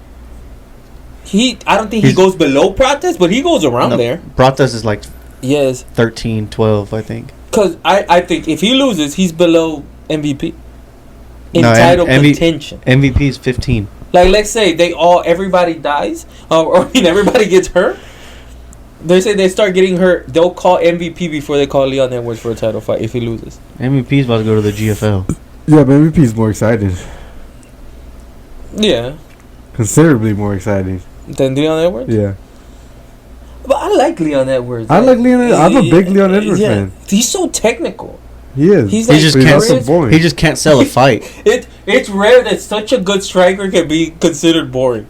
I don't think he goes below Prates, but he goes around there. Prates is like Yes, 13, 12, I think. because I think if he loses, he's below MVP in No, title contention. MVP is 15. Like, let's say everybody dies, or everybody gets hurt. They say they start getting hurt, they'll call MVP before they call Leon Edwards for a title fight if he loses. MVP is about to go to the GFL. Yeah, but MVP is more exciting. Yeah, Considerably more exciting. than Leon Edwards. Yeah. But I like Leon Edwards. I like Leon Edwards. I'm a big Leon Edwards fan. He's so technical. He is. He's He like just But he's can't. also boring. He just can't sell a fight. It's rare that such a good striker can be considered boring.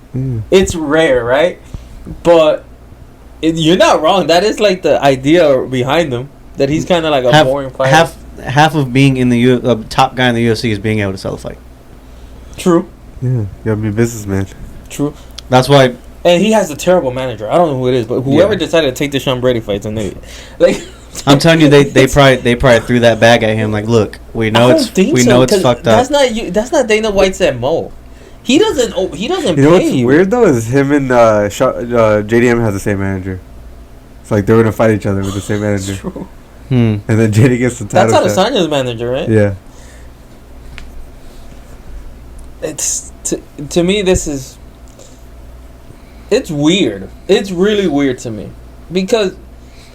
It's rare, right? But you're not wrong. That is like the idea behind him. That he's kind of like a boring fighter. Half of being in the top guy in the UFC is being able to sell a fight. True. Yeah. You gotta be a businessman. True. That's why. And he has a terrible manager. I don't know who it is, but whoever decided to take the Sean Brady fight's an idiot. Like, I'm telling you, they probably threw that bag at him. Like, look, we know it's fucked up. That's not Dana White's MO. He doesn't. You know what's weird though is him and JDM has the same manager. It's like they're gonna fight each other with the same manager. True. And then JD gets the title. That's Adesanya's manager, right? Yeah. It's to me. It's weird. It's really weird to me because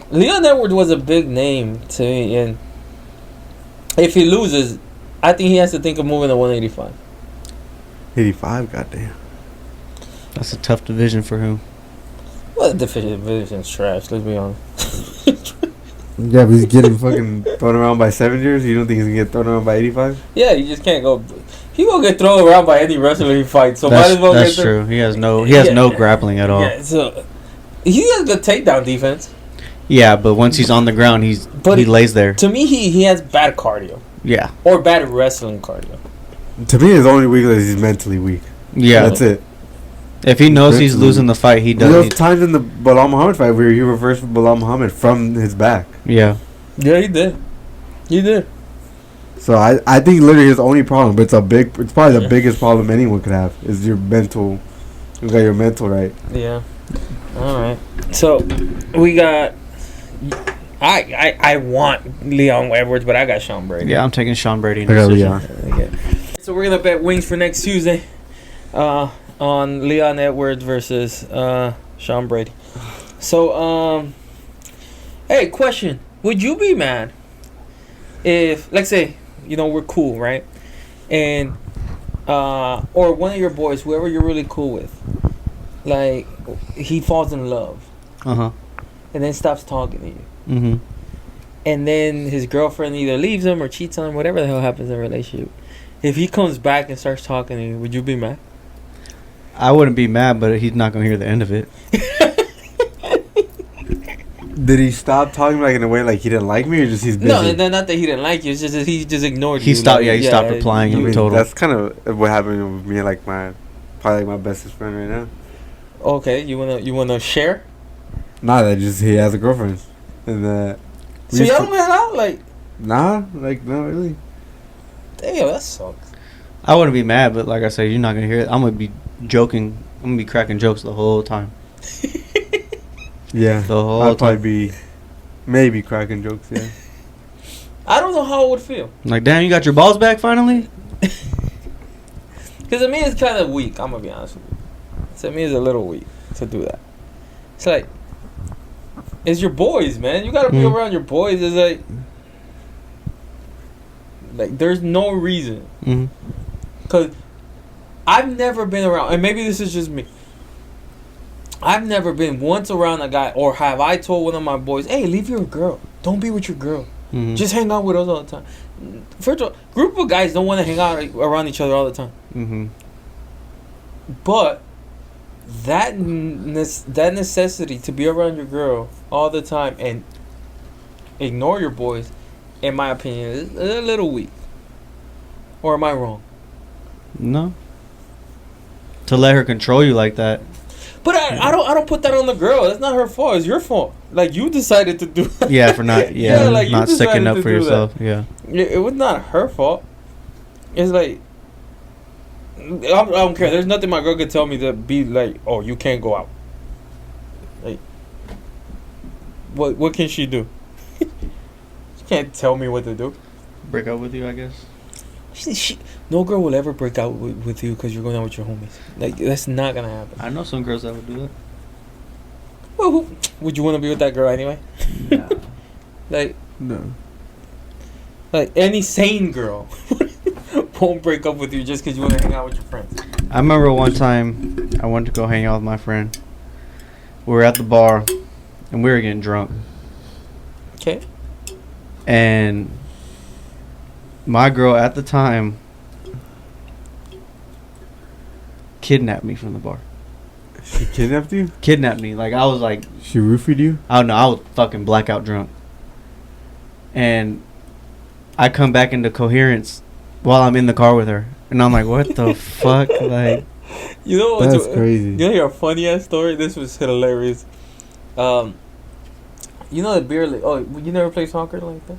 Leon Edwards was a big name to me, and if he loses, I think he has to think of moving to 185. 85, goddamn. That's a tough division for him. Well, the division's trash. Let's be honest. Yeah, but he's getting fucking thrown around by 7 years. You don't think he's gonna get thrown around by 85? Yeah, you just can't go. He gonna get thrown around by any wrestler he fights. So That's, might as well that's get true. He has no grappling at all. Yeah, so he has good takedown defense. Yeah, but once he's on the ground, he lays there. To me, he has bad cardio. Yeah. Or bad wrestling cardio. To me, his only weakness is he's mentally weak. Yeah. That's it. If he knows he's losing the fight, he does. There was times in the Bilal Muhammad fight where he reversed Bilal Muhammad from his back. Yeah. Yeah, he did. He did. So I think literally his only problem, but it's probably the biggest problem anyone could have, is your mental. You got your mental right. Yeah. All right. So we got. I want Leon Edwards, but I got Sean Brady. Yeah, I'm taking Sean Brady. I got Leon. Okay. So we're gonna bet wings for next Tuesday, on Leon Edwards versus Sean Brady. So hey, question: would you be mad if, let's say, we're cool, right? And or one of your boys, whoever you're really cool with, like, he falls in love, and then stops talking to you. Mm-hmm. And then his girlfriend either leaves him or cheats on him, whatever the hell happens in a relationship. If he comes back and starts talking to you, would you be mad? I wouldn't be mad, but he's not gonna hear the end of it. Did he stop talking like in a way like he didn't like me, or just he's busy? No, not that he didn't like you. It's just that he just ignored you. He stopped. He stopped replying. I mean, total. that's kind of what happened with me and like probably my bestest friend right now. Okay, you wanna share? Nah, he has a girlfriend, and so y'all don't hang out, like? Nah, like not really. Damn, that sucks. I wouldn't be mad, but like I said, you're not gonna hear it. I'm gonna be joking. I'm gonna be cracking jokes the whole time. Yeah. The whole I'd probably time. be maybe cracking jokes. Yeah. I don't know how it would feel. Like, damn, you got your balls back finally? Because to me, it's kind of weak. I'm going to be honest with you. To me, it's a little weak to do that. It's like, it's your boys, man. You got to be around your boys. It's like, there's no reason. Because I've never been around, and maybe this is just me. I've never been once around a guy, or have I told one of my boys, hey, leave your girl. Don't be with your girl. Just hang out with us all the time. First of all, group of guys don't want to hang out around each other all the time. But that necessity to be around your girl all the time and ignore your boys, in my opinion, is a little weak. Or am I wrong? No. To let her control you like that. But I don't put that on the girl. That's not her fault. It's your fault. Like, you decided to do that. Yeah, for not like, not sticking up for yourself. That. Yeah. It was not her fault. It's like, I don't care. There's nothing my girl could tell me to be like, oh, you can't go out. Like, what can she do? She can't tell me what to do. Break up with you, I guess. No girl will ever break out with you because you're going out with your homies. Like, that's not gonna happen. I know some girls that would do that. Well, would you want to be with that girl anyway? Yeah. Like, No. Like, any sane girl won't break up with you just because you want to hang out with your friends. I remember one time I went to go hang out with my friend. We were at the bar and we were getting drunk. Okay. And my girl at the time kidnapped me from the bar. She kidnapped you? Kidnapped me. Like, I was like... She roofied you? I don't know. I was fucking blackout drunk. And I come back into coherence while I'm in the car with her. And I'm like, what the fuck? Like... You know that's crazy. You know your funny ass story? This was hilarious. You know the beer league. Oh, you never play soccer like that?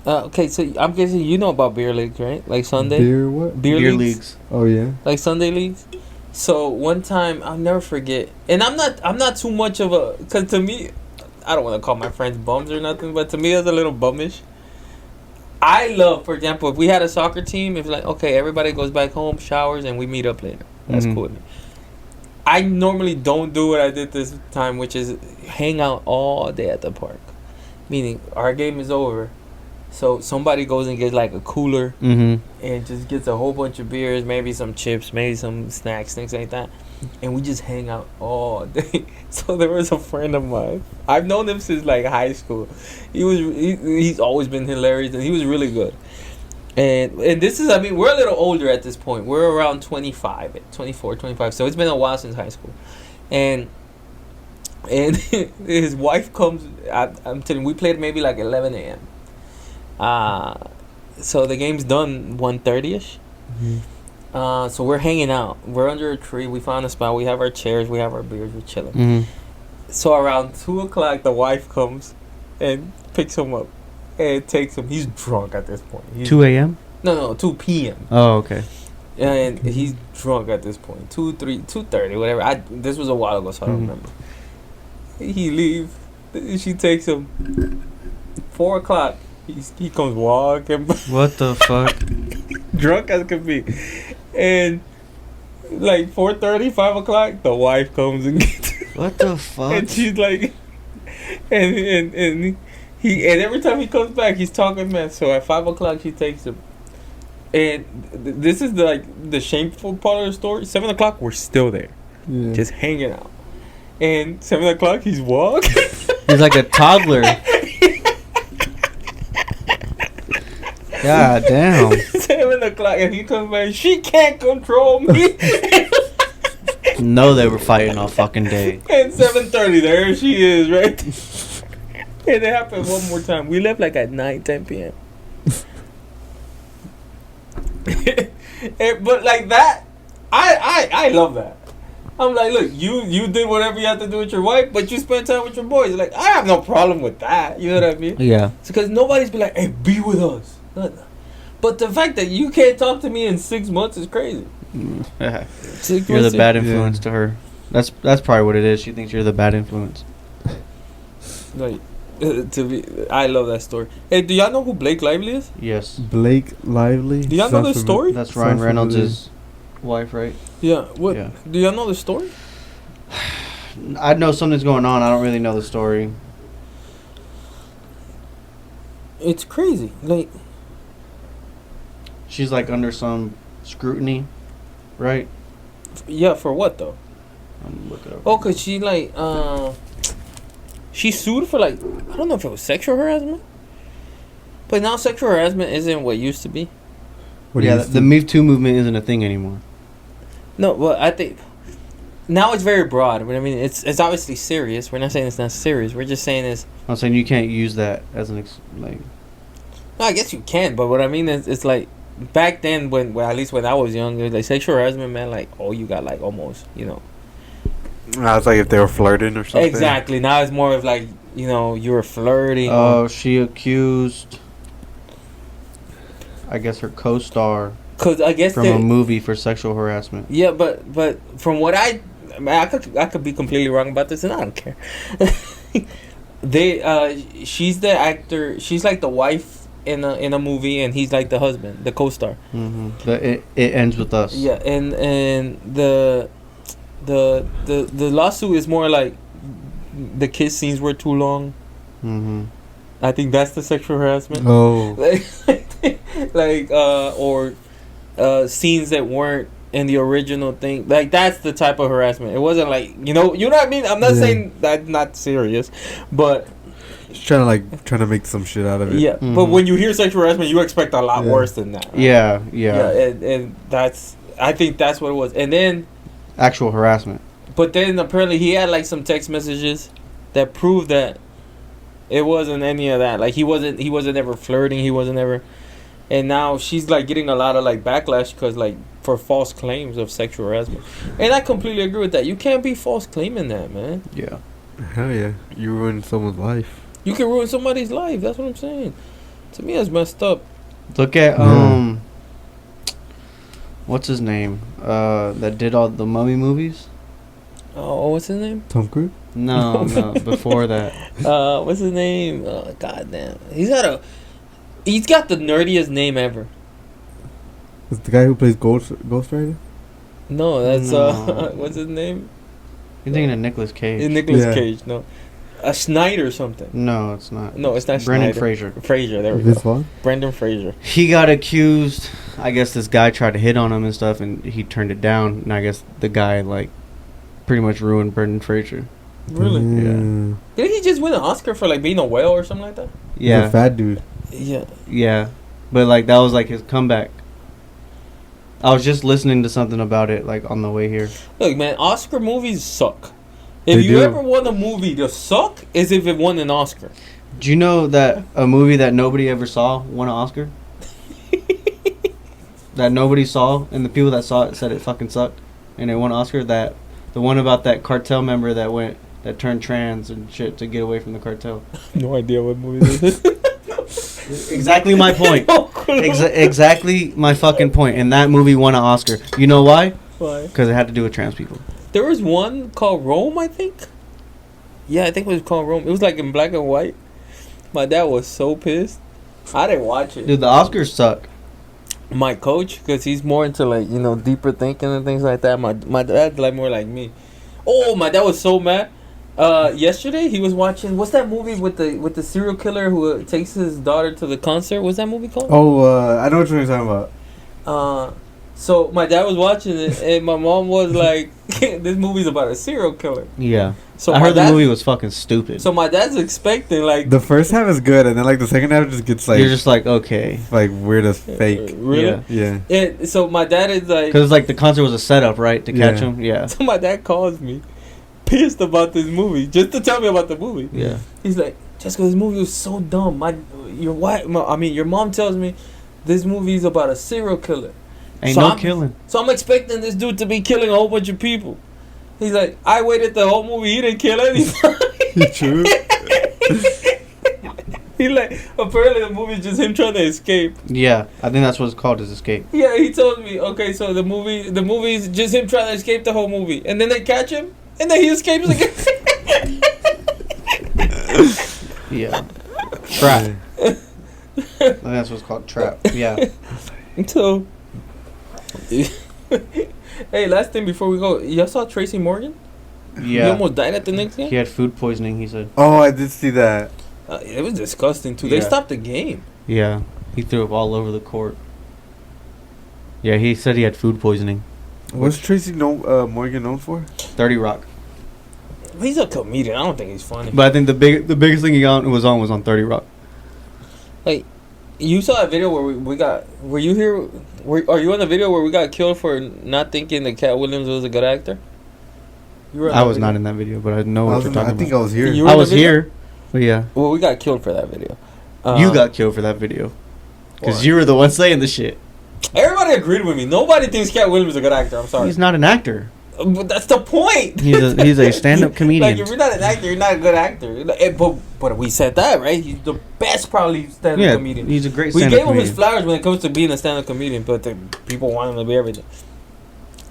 Okay, so I'm guessing you know about beer leagues, right? Like Sunday. Beer what? Beer leagues. Oh yeah. Like Sunday leagues. So one time I'll never forget, and I'm not too much of a, cause to me, I don't want to call my friends bums or nothing, but to me that's a little bummish. I love, for example, if we had a soccer team, if like, okay, everybody goes back home, showers, and we meet up later. That's cool with me. I normally don't do what I did this time, which is hang out all day at the park. Meaning, our game is over, so somebody goes and gets like a cooler and just gets a whole bunch of beers, maybe some chips, maybe some snacks, things like that. And we just hang out all day. So there was a friend of mine. I've known him since like high school. He's always been hilarious, and he was really good. And this is, I mean, we're a little older at this point. We're around 25, 24, 25. So it's been a while since high school. And his wife comes, I'm telling you, we played maybe like 11 a.m. So the game's done 1:30ish. So we're hanging out. We're under a tree. We found a spot. We have our chairs. We have our beers. We're chilling. So around 2 o'clock, the wife comes and picks him up and takes him. He's drunk at this point. 2 a.m.? No, 2 p.m. Oh, okay. And he's drunk at this point. 2:30, whatever. This was a while ago, so I don't remember. He leaves. She takes him. 4 o'clock. He comes walking. What the fuck? Drunk as could be. And like 4:30, 5 o'clock, the wife comes and gets him. What the fuck? And she's like, and every time he comes back, he's talking mess. So at 5 o'clock, she takes him. And this is the shameful part of the story. 7 o'clock, we're still there, just hanging out. And 7 o'clock, he's walking. He's like a toddler. God damn. 7 o'clock, and he comes back. She can't control me. No, they were fighting all fucking day. And 7:30, there she is, right? And it happened one more time. We left like at 9, 10 p.m. But like that, I love that. I'm like, look, you did whatever you had to do with your wife, but you spent time with your boys. Like, I have no problem with that. You know what I mean? Yeah. It's because nobody's been like, hey, be with us. But the fact that you can't talk to me in 6 months is crazy. You're the bad influence to her. That's probably what it is. She thinks you're the bad influence. Like, I love that story. Hey, do y'all know who Blake Lively is? Yes. Blake Lively. Do y'all know this story? That's Ryan Reynolds' wife, right? Yeah. What? Yeah. Do y'all know the story? I know something's going on. I don't really know the story. It's crazy. Like, She's like under some scrutiny, right? yeah, for what though? I'm looking up. Oh, cause she like she sued for like, I don't know if it was sexual harassment, but now sexual harassment isn't what it used to be. Yeah, the Me Too movement isn't a thing anymore. No, but I think now it's very broad. But I mean, it's obviously serious. We're not saying it's not serious. We're just saying it's. I'm saying you can't use that as an like. No, I guess you can, but what I mean is, it's like back then well, at least when I was young, it was like sexual harassment meant like, oh, you got like almost, you know. It's like if they were flirting or something. Exactly. Now it's more of like, you know, you were flirting. Oh, she accused, I guess, her co-star. Cause I guess from a movie for sexual harassment. Yeah, but from what I could be completely wrong about this, and I don't care. She's the actor. She's like the wife in a movie, and he's like the husband, the co-star. Mm-hmm. It ends with us. Yeah, and the lawsuit is more like the kiss scenes were too long. Mm-hmm. I think that's the sexual harassment. Oh, or scenes that weren't in the original thing. Like, that's the type of harassment. It wasn't like, you know what I mean? I'm not saying that's not serious, but she's trying to make some shit out of it. yeah. Mm-hmm. But when you hear sexual harassment, you expect a lot worse than that. Right? Yeah. And I think that's what it was. And then actual harassment. But then apparently he had like some text messages that proved that it wasn't any of that. Like, he wasn't ever flirting. He wasn't ever. And now she's like getting a lot of like backlash because like for false claims of sexual harassment. And I completely agree with that. You can't be false claiming that, man. Yeah. Hell yeah. You ruined someone's life. You can ruin somebody's life. That's what I'm saying. To me, that's messed up. Look at what's his name? That did all the Mummy movies. Oh, what's his name? Tom Cruise? No, before that. What's his name? God damn. He's got the nerdiest name ever. It's the guy who plays Ghost Rider? No, that's No. what's his name? You're thinking of Nicolas Cage. Nicolas Cage, no. A Snyder or something. No, it's not. No, it's not Brendan Schneider. Fraser. Fraser, there we This go. one? Brendan Fraser. He got accused. I guess this guy tried to hit on him and stuff, and he turned it down. And I guess the guy like pretty much ruined Brendan Fraser. Really? Yeah. Did he just win an Oscar for like being a whale or something like that? Yeah. He's a fat dude. Yeah. Yeah, but like that was like his comeback. I was just listening to something about it like on the way here. Look, man, Oscar movies suck. If you ever won a movie to suck, is if it won an Oscar. Do you know that a movie that nobody ever saw won an Oscar? That nobody saw, and the people that saw it said it fucking sucked, and it won an Oscar. That the one about that cartel member that turned trans and shit to get away from the cartel. No idea what movie this is. Exactly my point. No clue. Exactly my fucking point. And that movie won an Oscar. You know why? Why? Because it had to do with trans people. There was one called Rome, I think. Yeah, I think it was called Rome. It was like in black and white. My dad was so pissed. I didn't watch it. Dude, the Oscars suck. My coach, because he's more into like, you know, deeper thinking and things like that. My dad's like more like me. Oh, my dad was so mad. Yesterday he was watching, what's that movie with the serial killer who takes his daughter to the concert? What's that movie called? Oh, I know what you're talking about. So my dad was watching it, and my mom was like, "This movie's about a serial killer." Yeah. So I heard the movie was fucking stupid. So my dad's expecting like the first half is good, and then like the second half just gets like you're just like okay, like weird as fake. Really? Yeah. So my dad is like, because like the concert was a setup, right, to catch him. Yeah. So my dad calls me, pissed about this movie, just to tell me about the movie. Yeah. He's like, Jessica, this movie was so dumb. Your mom tells me this movie is about a serial killer. Ain't killing. So I'm expecting this dude to be killing a whole bunch of people. He's like, I waited the whole movie. He didn't kill anybody. True. He like, apparently the movie is just him trying to escape. Yeah, I think that's what it's called, is escape. Yeah, he told me. Okay, so the movie is just him trying to escape the whole movie, and then they catch him. And then he escapes again. Yeah. Trap. I think that's what's called trap. Yeah. So, hey, last thing before we go, y'all saw Tracy Morgan? He Yeah. almost died at the next game. He had food poisoning, he said. Oh, I did see that. It was disgusting too. They Yeah. stopped the game. Yeah. He threw up all over the court. Yeah, he said he had food poisoning. What's Tracy Morgan known for? 30 Rock. He's a comedian. I don't think he's funny. But I think the biggest thing he was on 30 Rock. You saw a video where we got. Were you here? Are you on the video where we got killed for not thinking that Cat Williams was a good actor? You were on I that was video? not in that video, but I know what you're talking I think about. I was here. You were I in the was video? here, but yeah. Well, we got killed for that video. You got killed for that video. Because Why? you were the one saying the shit. Everybody agreed with me. Nobody thinks Cat Williams is a good actor. I'm sorry. He's not an actor. But that's the point. He's a stand-up comedian. Like, if you're not an actor, you're not a good actor. But we said that, right? He's the best, probably, stand-up comedian. He's a great We stand-up gave him comedian. his flowers when it comes to being a stand-up comedian, but the people want him to be everything.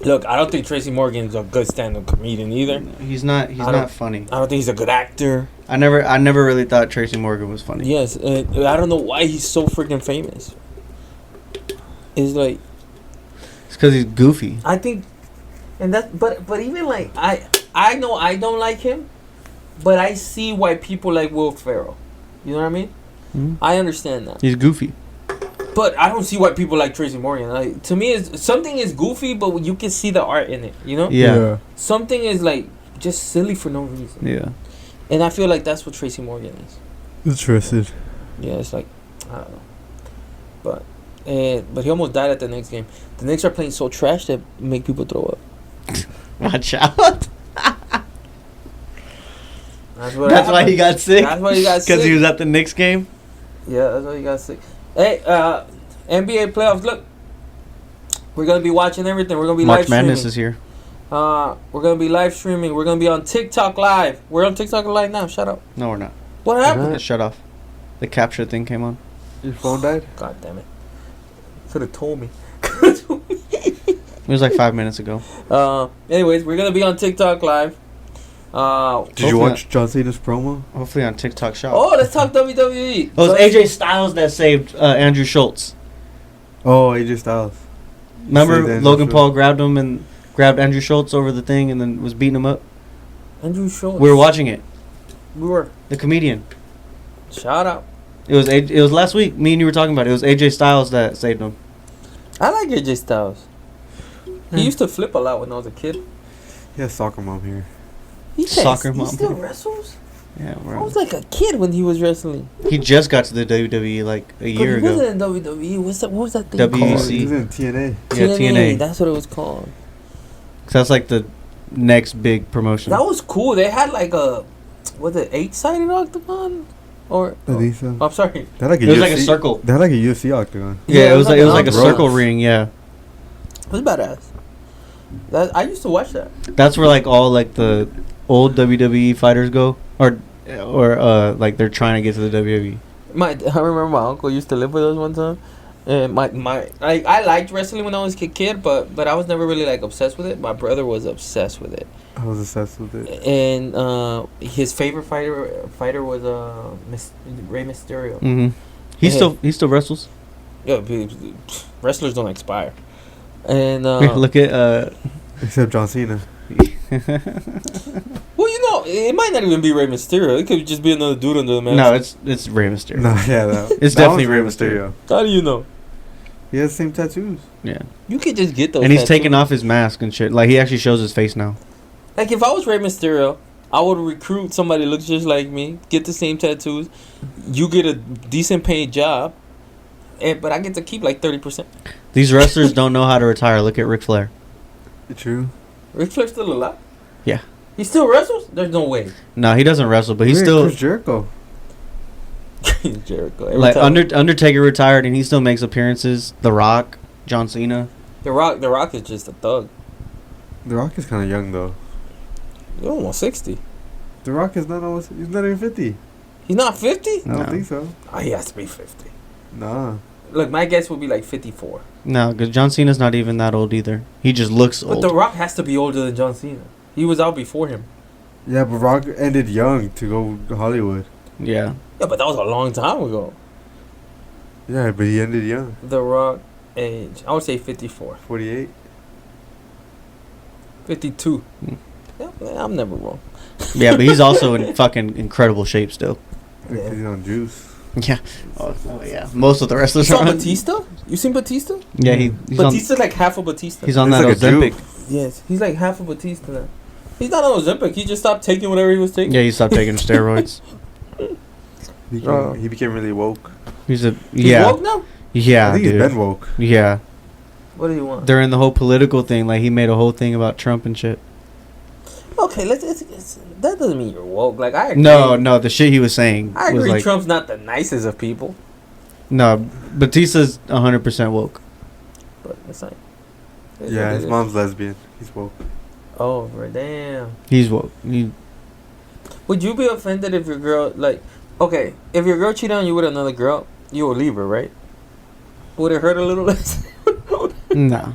Look, I don't think Tracy Morgan's a good stand-up comedian either. He's not funny. I don't think he's a good actor. I never really thought Tracy Morgan was funny. Yes, I don't know why he's so freaking famous. It's like, It's because he's goofy. I think, and that, but even like I know I don't like him, but I see why people like Will Ferrell. You know what I mean? Mm-hmm. I understand that. He's goofy. But I don't see why people like Tracy Morgan. Like, to me, something is goofy, but you can see the art in it. You know? Yeah. Something is like just silly for no reason. Yeah. And I feel like that's what Tracy Morgan is. Interested. Yeah, it's like, I don't know. But he almost died at the next game. The Knicks are playing so trash that make people throw up. Watch out. That's what That's why he got sick. That's why he got sick. Because he was at the Knicks game. Yeah, that's why he got sick. Hey, NBA playoffs. Look, we're gonna be watching everything. We're gonna be March live streaming. Madness is here. We're gonna be live streaming. We're gonna be on TikTok live. We're on TikTok live now. Shut up. No, we're not. What happened? Shut off. The capture thing came on. Your phone died? God damn it! Should have told me. It was like 5 minutes ago. Anyways, we're gonna be on TikTok live. Did you watch John Cena's promo? Hopefully on TikTok Shop. Oh, let's talk WWE. It was AJ Styles that saved Andrew Schultz. Oh, AJ Styles. Remember Saved Andrew Logan Schultz. Paul grabbed Andrew Schultz over the thing and then was beating him up? Andrew Schultz. We were watching it. We were. The comedian. Shout out. It was last week. Me and you were talking about it. It was AJ Styles that saved him. I like AJ Styles. He used to flip a lot when I was a kid. He has soccer mom here. He Soccer he mom. still wrestles? Yeah, I was like a kid when he was wrestling. He just got to the WWE like a year But he ago. wasn't in WWE. What was that thing WEC. called? He was in TNA. Yeah, TNA. That's what it was called. So that's like the next big promotion. That was cool. They had like a, was it 8-sided octagon? Or I think so. I'm sorry. They had like a It was UFC, like a circle. They had like a UFC octagon. Yeah, it was like a octagon. circle ring. Yeah, It was badass. I used to watch that. that's where like all like the old WWE fighters go, or like they're trying to get to the WWE. I remember my uncle used to live with us one time, and I liked wrestling when I was a kid, but I was never really like obsessed with it. My brother was obsessed with it, I was obsessed with it. and his favorite fighter was Rey Mysterio. Mm-hmm. He still wrestles. Yeah, wrestlers don't expire, and Look at Except John Cena. well, you know, it might not even be Rey Mysterio. It could just be another dude under the mask. no, it's Rey Mysterio. No, yeah, that, It's that definitely was Rey Mysterio. How do you know? He has the same tattoos. Yeah, You could just get those. and he's tattoos. taking off his mask and shit. Like he actually shows his face now. Like, if I was Rey Mysterio, I would recruit somebody who looks just like me, get the same tattoos, you get a decent paid job, but I get to keep like 30%. These wrestlers don't know how to retire. Look at Ric Flair. True. Ric Flair's still alive? Yeah. He still wrestles? There's no way. No, he doesn't wrestle, but he's Wait, still Chris Jericho. Jericho. Every like time. Undertaker retired, and he still makes appearances. The Rock, John Cena. The Rock is just a thug. The Rock is kind of young though. He's almost 60. The Rock is not almost. He's not even 50. He's not 50? I No. don't think so. Oh, he has to be 50. Nah. Look, my guess would be like 54. No, because John Cena's not even that old either. He just looks But old. The Rock has to be older than John Cena. He was out before him. Yeah, but Rock ended young to go to Hollywood. Yeah. Yeah, but that was a long time ago. Yeah, but he ended young. The Rock age, I would say 54. 48. 52. Mm. Yeah, I'm never wrong. Yeah, but he's also in fucking incredible shape still. Yeah. He's on juice. Yeah. Oh, yeah. Most of the You wrestlers saw are on. Batista? You seen Batista? Yeah, he's Batista's like half of Batista. on. He's on It's that like a Ozempic. Jew. Yes, he's like half of Batista now. He's not on Ozempic. He just stopped taking whatever he was taking. Yeah, he stopped taking steroids. He became really woke. He's a He's yeah. woke now? Yeah, I think dude. he's been woke. Yeah. What do you want? During the whole political thing, like he made a whole thing about Trump and shit. Okay, that doesn't mean you're woke. Like I agree. No, the shit he was saying I was agree. like Trump's not the nicest of people, no. Batista's 100% woke. but it's like. Yeah, his mom's lesbian. He's woke. Oh, right, damn. He's woke. Would you be offended if your girl okay, if your girl cheated on you with another girl, you would leave her, right? Would it hurt a little less? No.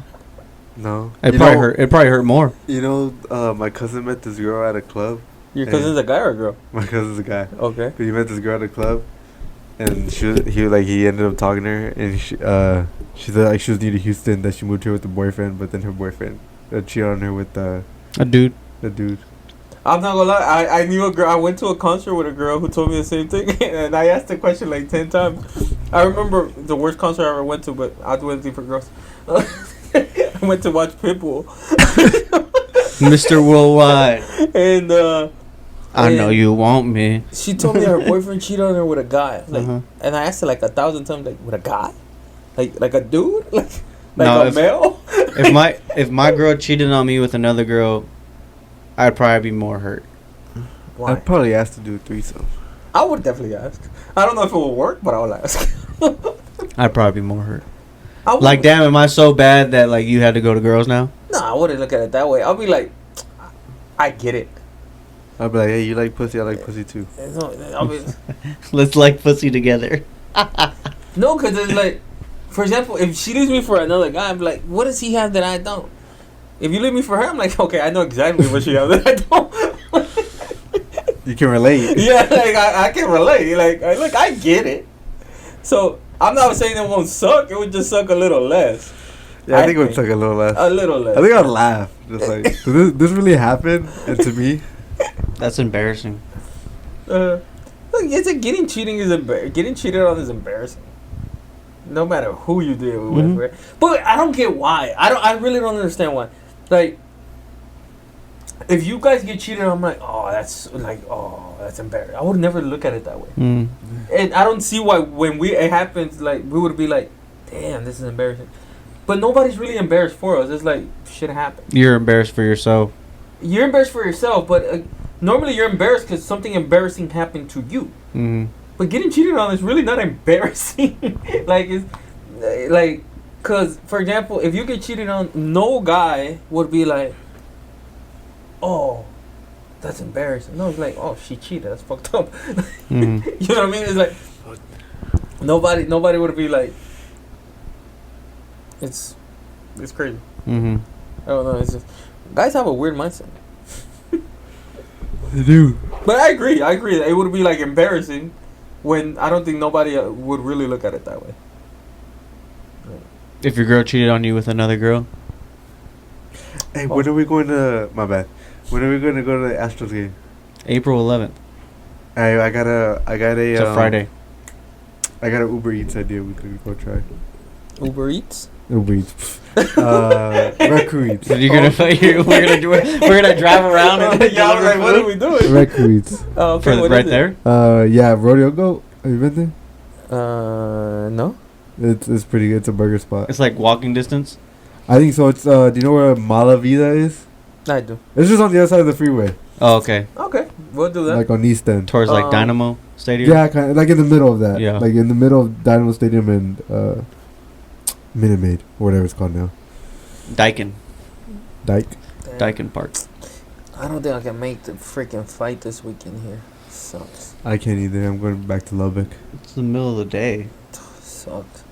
No. It probably hurt more. You know, my cousin met this girl at a club. Your cousin's a guy or a girl? My cousin's a guy. Okay. But he met this girl at a club, and he ended up talking to her, and she said like she was new to Houston, that she moved here with a boyfriend, but then her boyfriend cheated on her with A dude. the dude. I'm not gonna lie, I knew a girl. I went to a concert with a girl who told me the same thing, and I asked the question like 10 times. I remember the worst concert I ever went to, but I do anything for girls. I went to watch Pitbull. Mr. Worldwide. And I know you want me. she told me her boyfriend cheated on her with a guy. Like, Uh-huh. and I asked her like 1,000 times, like, with a guy, like a dude, like No, a male. if my girl cheated on me with another girl, I'd probably be more hurt. Why? I'd probably ask to do a threesome. I would definitely ask. I don't know if it will work, but I will ask. I'd probably be more hurt. I would, Like, damn, am I so bad that like you had to go to girls now? No, I wouldn't look at it that way. I'll be like, I get it. I'd be like, hey, you like pussy? I like pussy too. I'll be, Let's like pussy together. no, because it's like, for example, if she leaves me for another guy, I'm like, what does he have that I don't? If you leave me for her, I'm like, okay, I know exactly what she has that I don't. You can relate. Yeah, like I can relate. Like, look, I get it. So I'm not saying it won't suck. It would just suck a little less. Yeah, I think it would suck a little less. A little less. I think I'd laugh. Just like, did this really happen? And to me, That's embarrassing. Look, it's a getting cheated on is embarrassing. No matter who you did it with, Mhm. right? But I don't get why. I really don't understand why. Like, if you guys get cheated on, I'm like, that's embarrassing. I would never look at it that way. Mm. And I don't see why when it happens, like, we would be like, damn, this is embarrassing. But nobody's really embarrassed for us. It's like, shit happened. You're embarrassed for yourself. You're embarrassed for yourself, but normally you're embarrassed because something embarrassing happened to you. Mm. But getting cheated on is really not embarrassing. Because, for example, if you get cheated on, no guy would be like, oh, that's embarrassing. No, it's like, oh, she cheated. That's fucked up. Mm. You know what I mean? It's like, nobody would be like, it's crazy. Mm-hmm. I don't know. It's just, guys have a weird mindset. they do. But I agree. It would be like embarrassing when I don't think nobody would really look at it that way. If your girl cheated on you with another girl, Hey, when are we going to? My bad. When are we going to go to the Astros game? April 11th. I got a. It's a Friday. I got an Uber Eats idea. We could go try. Uber Eats? Uber Eats. Raccoon Eats. We're gonna drive around and Yeah, I was like, what are we doing? Raccoon Eats. Oh, okay, what right is there. Yeah, Rodeo Goat. Have you been there? No. It's pretty good. It's a burger spot. It's like walking distance. I think so. It's do you know where Mala Vida is? I do. It's just on the other side of the freeway, Oh, okay. Okay, we'll do that. like on East End. Towards like Um, Dynamo Stadium. Yeah, kind of like in the middle of that. Yeah. Like in the middle of Dynamo Stadium and Minute Maid or whatever it's called now. Dyken Dyke. Dyken Park. I don't think I can make the freaking fight this weekend here. Sucks. I can't either. I'm going back to Lubbock. It's the middle of the day. Sucked.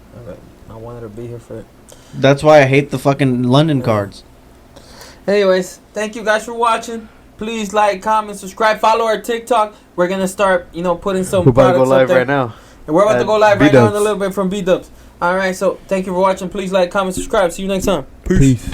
I wanted to be here for it. That's why I hate the fucking London cards. Anyways, thank you guys for watching. Please like, comment, subscribe, follow our TikTok. We're gonna start, putting some We're about to go products up live there. right now. And we're about to go live right B-dubs. now in a little bit from B-Dubs. All right, so thank you for watching. Please like, comment, subscribe. See you next time. Peace.